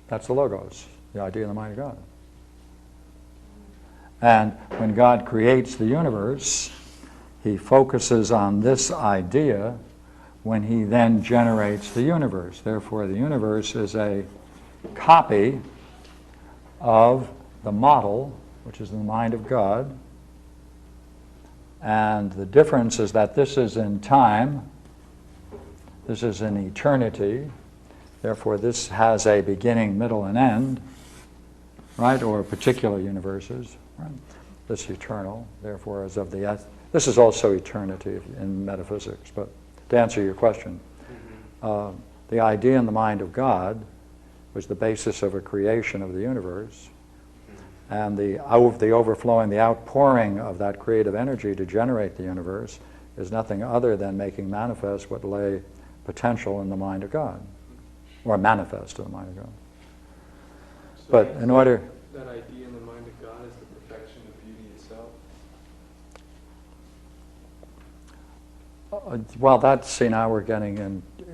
That's the logos, the idea in the mind of God. And when God creates the universe, he focuses on this idea when he then generates the universe. Therefore, the universe is a copy of the model which is in the mind of God. And the difference is that this is in time, this is in eternity, therefore this has a beginning, middle, and end, right, or particular universes, right? This eternal, therefore as of the this is also eternity in metaphysics, but to answer your question, the idea in the mind of God was the basis of a creation of the universe, and the overflowing, the outpouring of that creative energy to generate the universe is nothing other than making manifest what lay potential in the mind of God, or manifest in the mind of God. So But in order... that idea in the mind of God is the perfection of beauty itself? Well, that's, see, now we're getting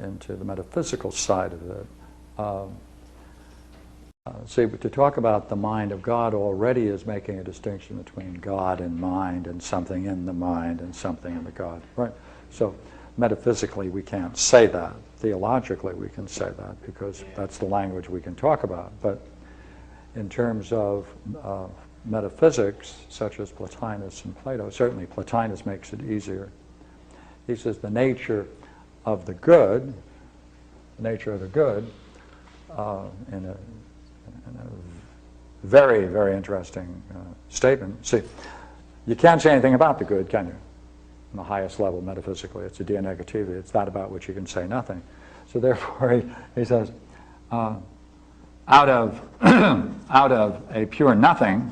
into the metaphysical side of it. See, to talk about the mind of God already is making a distinction between God and mind, and something in the mind and something in the God, right? So metaphysically we can't say that. Theologically we can say that because that's the language we can talk about. But in terms of metaphysics, such as Plotinus and Plato, certainly Plotinus makes it easier. He says the nature of the good, in a very, very interesting statement. See, you can't say anything about the good, can you? On the highest level, metaphysically, it's a dia negativa. It's that about which you can say nothing. So therefore, he says, out of a pure nothing,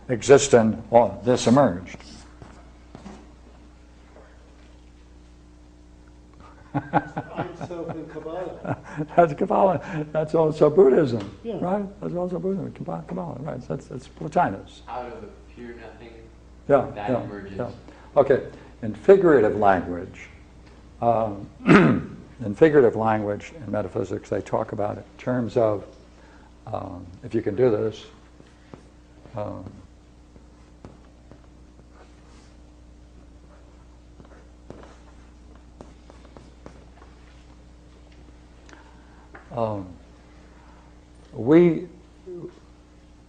existent, well, this emerged. Self in Kabbalah. That's Kabbalah. That's also Buddhism, Yeah. right? That's also Buddhism. Kabbalah, right? That's Plotinus. Out of a pure nothing, Yeah, that yeah, emerges. yeah. Okay. In figurative language, in metaphysics, they talk about it in terms of, if you can do this.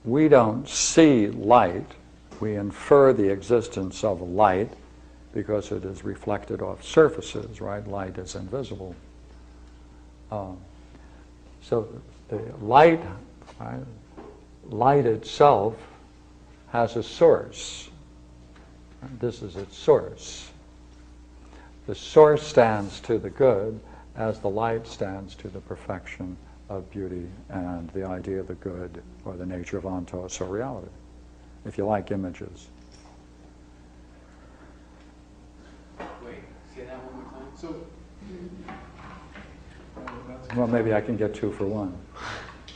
We don't see light, we infer the existence of light because it is reflected off surfaces, right? Light is invisible. So the light, right? Light itself has a source. This is its source. The source stands to the good as the light stands to the perfection of beauty and the idea of the good, or the nature of ontos, or reality, if you like images. Wait, say that one more time. So, Well, maybe I can get 2 for 1.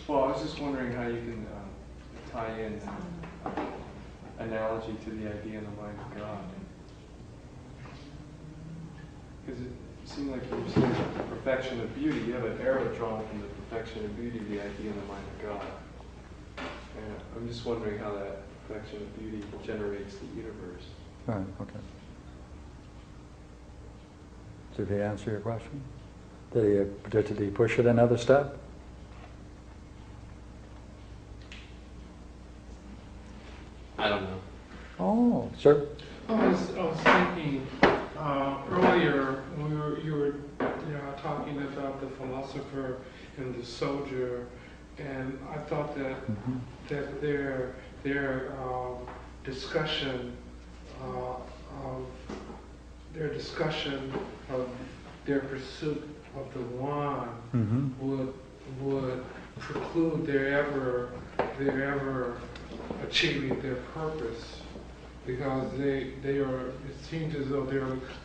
well, I was just wondering how you can tie in analogy to the idea in the mind of God. Because it seemed like you were saying the perfection of beauty. You have an arrow drawn from the perfection of beauty, the idea in the mind of God. And I'm just wondering how that perfection of beauty generates the universe. Right, okay. Did he answer your question? Did he push it another step? I don't know. Oh, sir. I was thinking earlier when you were talking about the philosopher and the soldier, and I thought that that their discussion of their pursuit of the one would preclude their ever achieving their purpose, because they are, it seems as though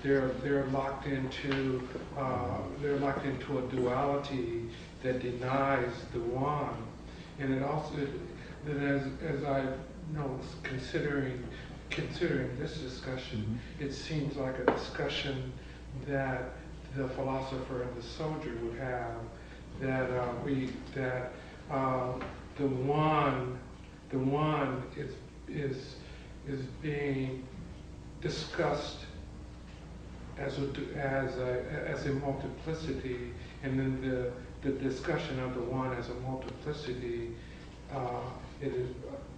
they're locked into a duality that denies the one. And it also, that as I considering this discussion, it seems like a discussion that the philosopher and the soldier would have, that the one is being discussed as a multiplicity, and then the discussion of the one as a multiplicity it is,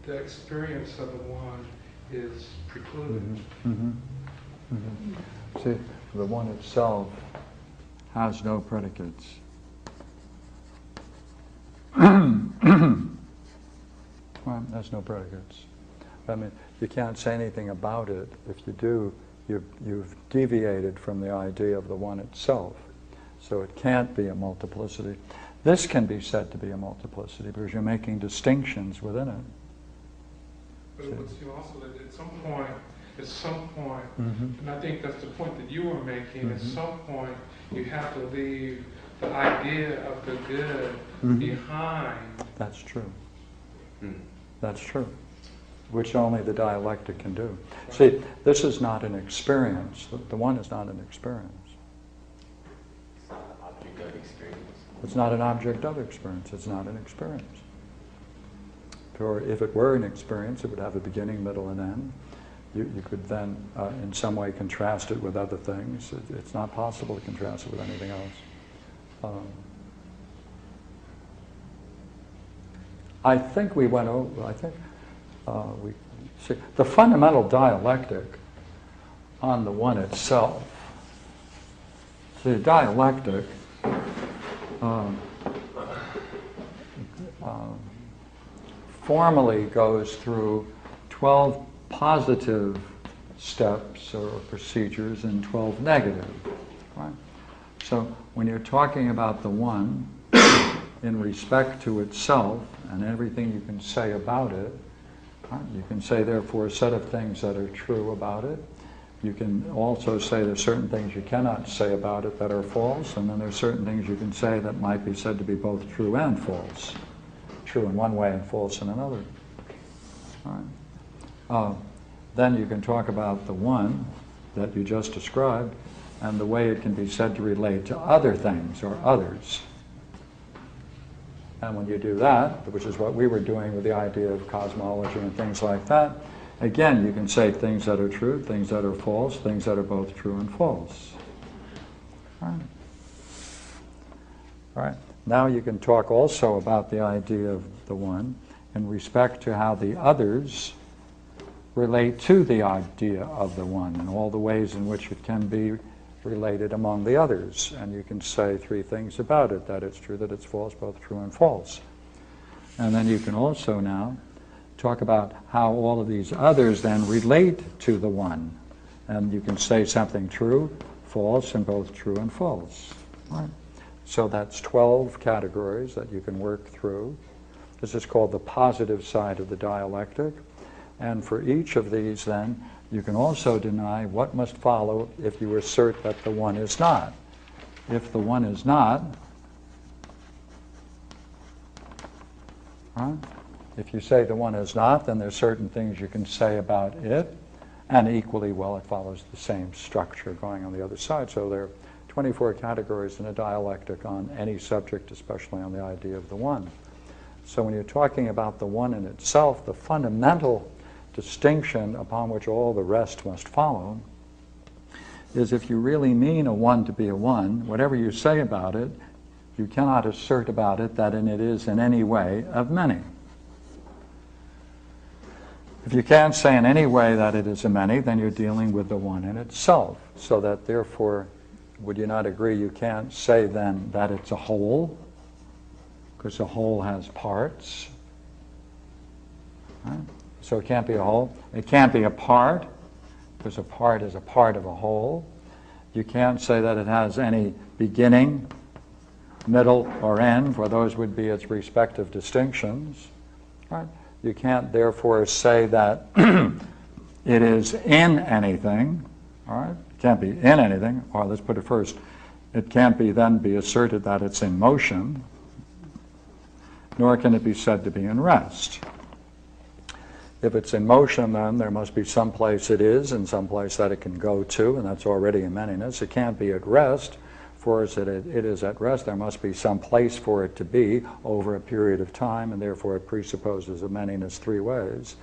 the experience of the one is precluded. Mm-hmm. Mm-hmm. See, the one itself has no predicates. Well, there's no predicates. I mean, you can't say anything about it. If you do, you've deviated from the idea of the one itself. So it can't be a multiplicity. This can be said to be a multiplicity because you're making distinctions within it. But it would seem also that at some point, Mm-hmm. and I think that's the point that you were making, at Mm-hmm. some point you have to leave the idea of the good Mm-hmm. behind. That's true. Hmm. That's true. Which only the dialectic can do. See, this is not an experience. The one is not an experience. It's not an object of experience. It's not an object of experience. It's not an experience. Or if it were an experience, it would have a beginning, middle, and end. You could then, in some way, contrast it with other things. It's not possible to contrast it with anything else. I think we went over, we see, the fundamental dialectic on the one itself. See, dialectic formally goes through 12 positive steps or procedures and 12 negative. Right? So when you're talking about the one in respect to itself and everything you can say about it, right? You can say therefore a set of things that are true about it. You can also say there's certain things you cannot say about it that are false, and then there's certain things you can say that might be said to be both true and false. True in one way and false in another. All right. Then you can talk about the one that you just described and the way it can be said to relate to other things or others. And when you do that, which is what we were doing with the idea of cosmology and things like that, again, you can say things that are true, things that are false, things that are both true and false. All right. All right. Now you can talk also about the idea of the one in respect to how the others relate to the idea of the one and all the ways in which it can be related among the others. And you can say three things about it, that it's true, that it's false, both true and false. And then you can also now talk about how all of these others then relate to the one. And you can say something true, false, and both true and false. Right? So that's 12 categories that you can work through. This is called the positive side of the dialectic. And for each of these, then, you can also deny what must follow if you assert that the one is not. If the one is not, right? If you say the one is not, then there's certain things you can say about it, and equally well it follows the same structure going on the other side. So there are 24 categories in a dialectic on any subject, especially on the idea of the one. So when you're talking about the one in itself, the fundamental distinction upon which all the rest must follow is if you really mean a one to be a one, whatever you say about it, you cannot assert about it that it is in any way of many. If you can't say in any way that it is a many, then you're dealing with the one in itself. So that therefore, would you not agree you can't say then that it's a whole, because a whole has parts. Right? So it can't be a whole. It can't be a part, because a part is a part of a whole. You can't say that it has any beginning, middle, or end, for those would be its respective distinctions. Right? You can't therefore say that it is in anything. All right? It can't be in anything. Or let's put it first. It can't be then be asserted that it's in motion, nor can it be said to be in rest. If it's in motion, then there must be some place it is and some place that it can go to, and that's already a manyness. It can't be at rest, for as it is at rest, there must be some place for it to be over a period of time, and therefore it presupposes a manyness three ways.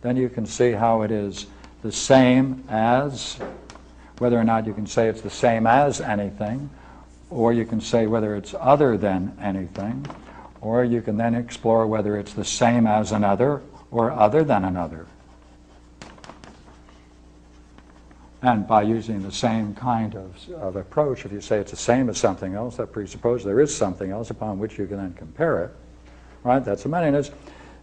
Then you can see how it is the same as, whether or not you can say it's the same as anything, or you can say whether it's other than anything, Or you can then explore whether it's the same as another or other than another. And by using the same kind of approach, if you say it's the same as something else, that presupposes there is something else upon which you can then compare it. Right? That's a manyness.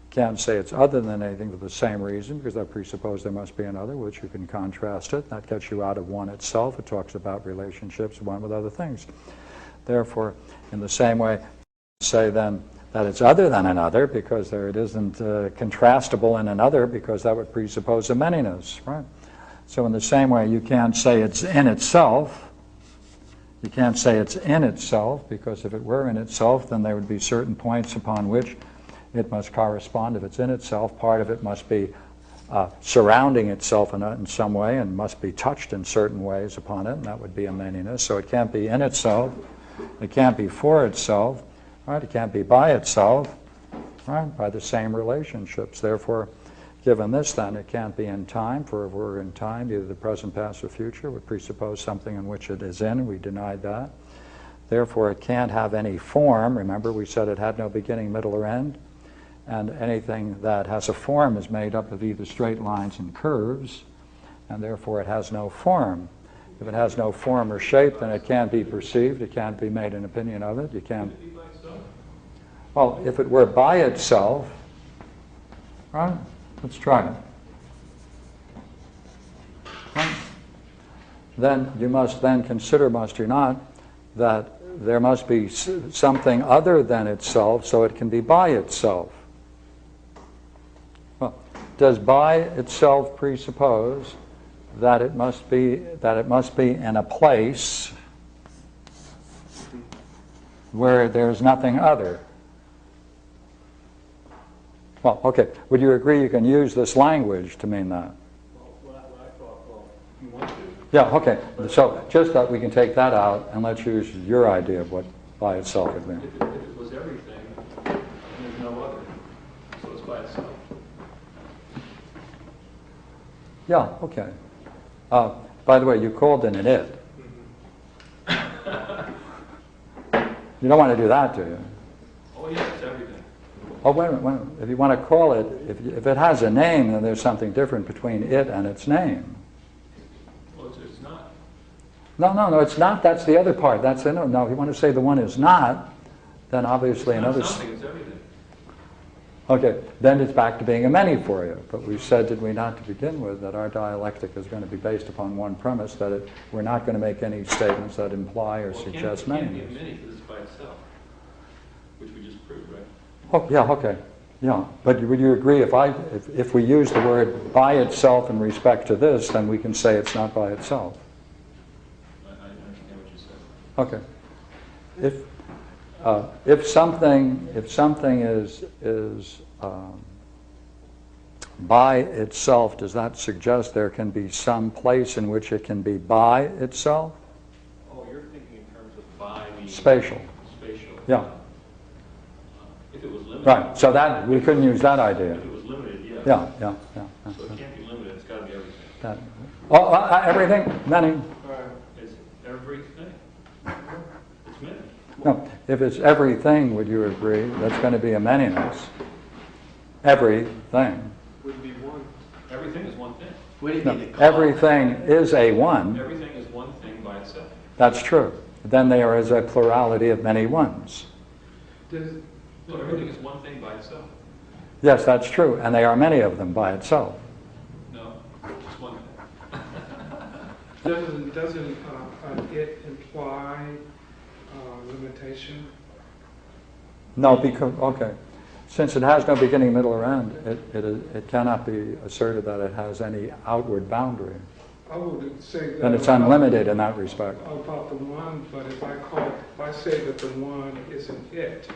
Can't say it's other than anything for the same reason, because that presupposes there must be another, which you can contrast it. That gets you out of one itself. It talks about relationships, one with other things. Therefore, in the same way, say then that it's other than another, because there it isn't contrastable in another, because that would presuppose a manyness, right? So in the same way, you can't say it's in itself. You can't say it's in itself, because if it were in itself, then there would be certain points upon which it must correspond. If it's in itself, part of it must be surrounding itself in some way and must be touched in certain ways upon it, and that would be a manyness. So it can't be in itself, it can't be for itself, right? It can't be by itself, right? By the same relationships. Therefore, given this then, it can't be in time, for if we're in time, either the present, past, or future would presuppose something in which it is in. We denied that. Therefore, it can't have any form. Remember, we said it had no beginning, middle, or end. And anything that has a form is made up of either straight lines and curves, and therefore it has no form. If it has no form or shape, then it can't be perceived, it can't be made an opinion of it, you can't... Well, if it were by itself, right? Let's try it. Right? Then you must then consider, must you not, that there must be something other than itself so it can be by itself. Well, does by itself presuppose that it must be in a place where there's nothing other? Well, okay. Would you agree you can use this language to mean that? Yeah, okay. So just that we can take that out and let's use your idea of what by itself would mean. If it was everything, and there's no other, so it's by itself. Yeah, okay. By the way, you called it an it. You don't want to do that, do you? Oh yeah, it's everything. Oh, wait a minute. If you want to call it, if it has a name, then there's something different between it and its name. Well, it's not. No, it's not. That's the other part. That's the, no, if you want to say the one is not, then obviously It's not another... something, it's everything. Okay, then it's back to being a many for you. But we said, did we not, to begin with, that our dialectic is going to be based upon one premise, that we're not going to make any statements that imply or suggest It can't be a manyness. many because it's by itself, which we just proved, right? Oh, yeah, okay. Yeah, but would you agree if we use the word by itself in respect to this, then we can say it's not by itself? I understand what you said. Okay. If something is by itself, does that suggest there can be some place in which it can be by itself? Oh, you're thinking in terms of by meaning Spatial. spatial. Yeah. If it was limited. Right. So that we couldn't use that idea. If it was limited, yeah. Yeah. So it can't be limited. It's got to be everything. Everything, many. It's everything. It's many. No, if it's everything, would you agree? That's going to be a manyness. Everything. Would be one. Everything is one thing. Would it No, be the cause? everything is a one. Everything is one thing by itself. That's true. Then there is a plurality of many ones. Does, So everything is one thing by itself. Yes, that's true. And there are many of them by itself. No, just one thing. doesn't it imply limitation? No, because, okay. Since it has no beginning, middle, or end, it cannot be asserted that it has any outward boundary. I would say that. And it's unlimited in that respect. About the one, but if I say that the one isn't it,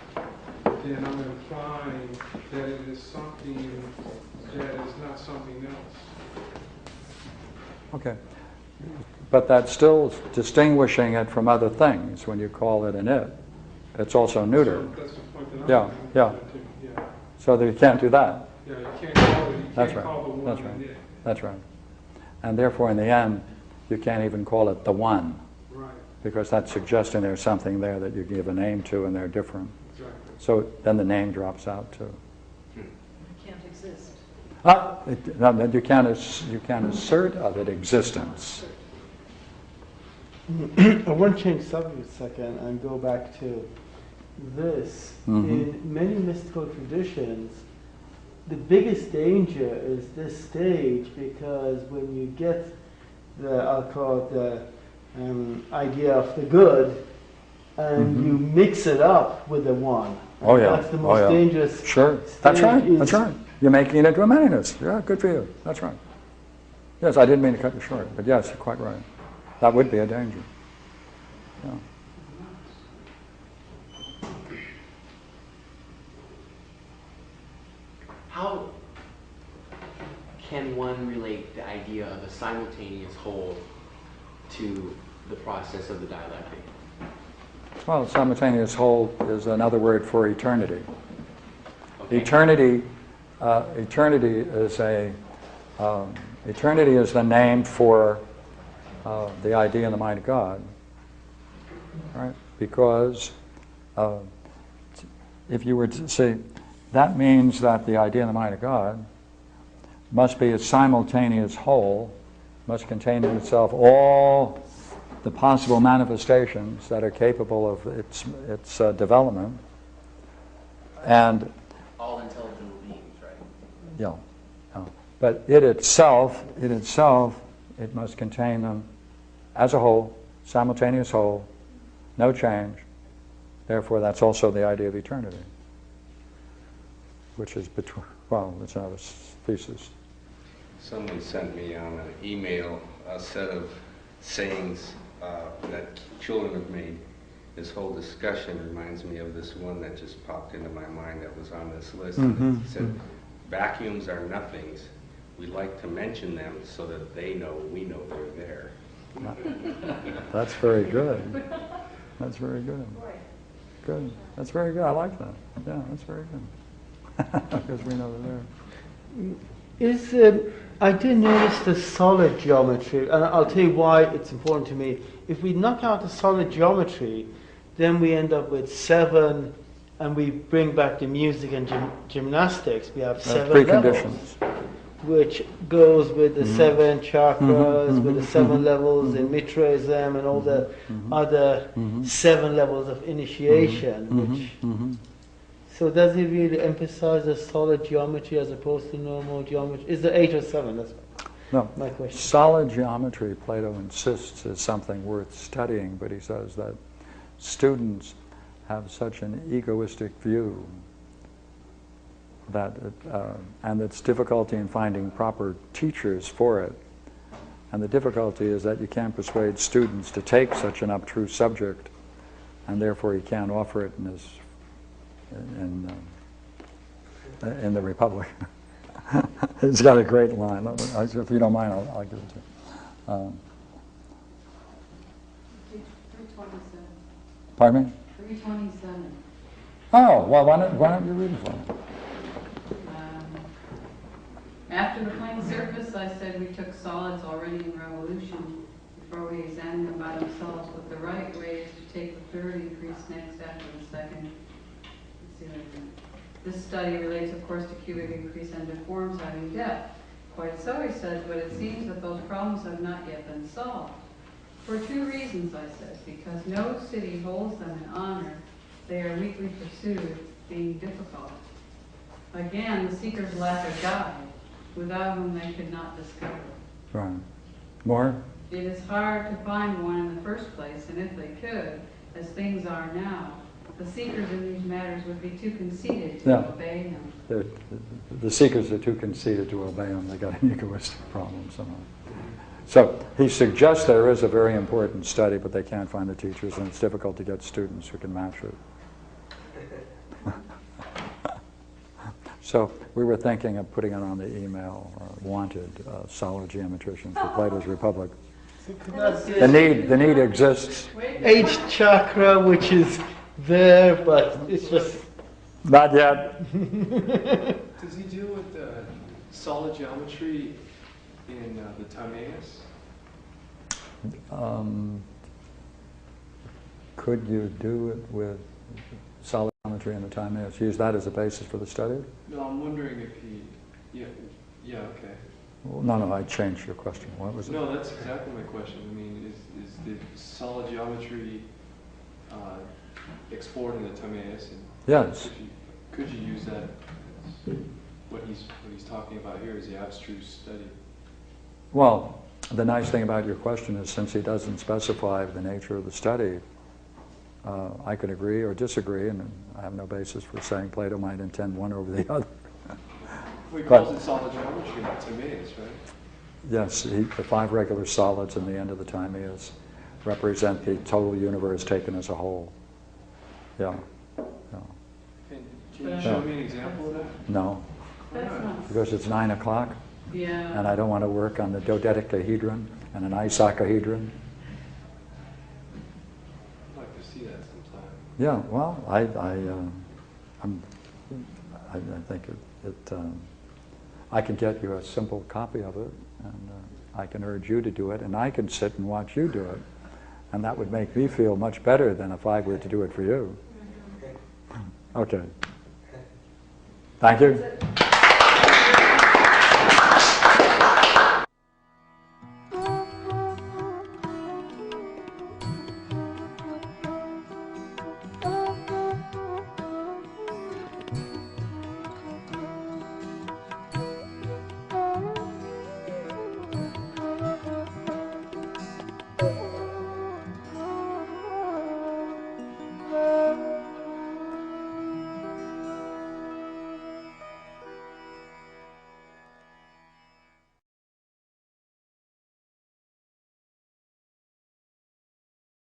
then I'm implying that it is something that is not something else. Okay. But that's still distinguishing it from other things when you call it an it. It's also neuter. So that's the point that I'm Yeah, yeah. making. Yeah. So that you can't do that. Yeah, you can't call it. You That's can't right. call the one That's right. an it. That's right. And therefore, in the end, you can't even call it the one, Right. because that's suggesting there's something there that you give a name to and they're different. Exactly. So then the name drops out too. It can't exist. No, you can't assert of it existence. I want to change subject a second and go back to this. In many mystical traditions, the biggest danger is this stage, because when you get I'll call it the idea of the good, and you mix it up with the one. Oh yeah. That's the most dangerous. Sure. That's right. That's right. You're making it into a manyness. Yeah, good for you. That's right. Yes, I didn't mean to cut you short, but yes, you're quite right. That would be a danger. Yeah. How can one relate the idea of a simultaneous whole to the process of the dialectic? Well, simultaneous whole is another word for eternity. Okay. Eternity is the name for the idea in the mind of God, right? Because if you were to say, that means that the idea in the mind of God must be a simultaneous whole, must contain in itself all the possible manifestations that are capable of its development, and All intelligible beings, right? yeah, but it itself, it must contain them as a whole, simultaneous whole, no change. Therefore, that's also the idea of eternity, which is between. Well, it's another thesis. Someone sent me on an email a set of sayings that children have made. This whole discussion reminds me of this one that just popped into my mind that was on this list. It said, vacuums are nothings. We like to mention them so that they know we know they're there. That's very good. That's very good. Good. That's very good. I like that. Yeah, that's very good. Because we know they're there. I did notice the solid geometry, and I'll tell you why it's important to me. If we knock out the solid geometry, then we end up with 7, and we bring back the music and gymnastics. We have 7 preconditions. levels, which goes with the 7 chakras, with the 7 levels in Mitraism, and all the other 7 levels of initiation. Which, so does it really emphasize the solid geometry as opposed to normal geometry? Is there 8 or 7? That's No. my question. Solid geometry, Plato insists, is something worth studying, but he says that students have such an egoistic view that and it's difficulty in finding proper teachers for it. And the difficulty is that you can't persuade students to take such an abstruse subject, and therefore you can't offer it in the Republic. It's got a great line. If you don't mind, I'll give it to you. 327. Pardon me? 327. Oh, well, why don't you read it for me? After the plane surface, I said we took solids already in revolution before we examined them by themselves, but the right way is to take the third increase next after the second. Let's see what I mean. This study relates, of course, to cubic increase and to forms having depth. Quite so, he says, but it seems that those problems have not yet been solved. For 2 reasons, I said, because no city holds them in honor. They are weakly pursued, being difficult. Again, the seekers lack a guide, without whom they could not discover. Right. More? It is hard to find one in the first place, and if they could, as things are now, the seekers in these matters would be too conceited to obey him. The seekers are too conceited to obey him. They got an egoistic problem somehow. So he suggests there is a very important study, but they can't find the teachers, and it's difficult to get students who can match it. So we were thinking of putting it on the email, wanted solid geometricians for Plato's Republic. The need exists. 8th chakra, which is there, but it's just Not yet. Does he deal with solid geometry in the Timaeus? Could you do it with solid geometry? geometry and the Timaeus. Use that as a basis for the study? No, I'm wondering if he, yeah, okay. Well, no, I changed your question. What was it? No, that's exactly my question. I mean, is the solid geometry explored in the Timaeus? And Yes. could you use that as what he's talking about here is the abstruse study? Well, the nice thing about your question is since he doesn't specify the nature of the study, I could agree or disagree, and I have no basis for saying Plato might intend one over the other. Well, he calls it solid geometry in the Timaeus, right? Yes, the 5 regular solids in the end of the Timaeus represent the total universe taken as a whole. Yeah. And can you show me an example of that? No, That's not, because it's 9 o'clock, yeah. and I don't want to work on the dodecahedron and an icosahedron. I'd like to see that sometime. Yeah, well, I think I can get you a simple copy of it, and I can urge you to do it, and I can sit and watch you do it, and that would make me feel much better than if I were to do it for you. Okay. Thank you.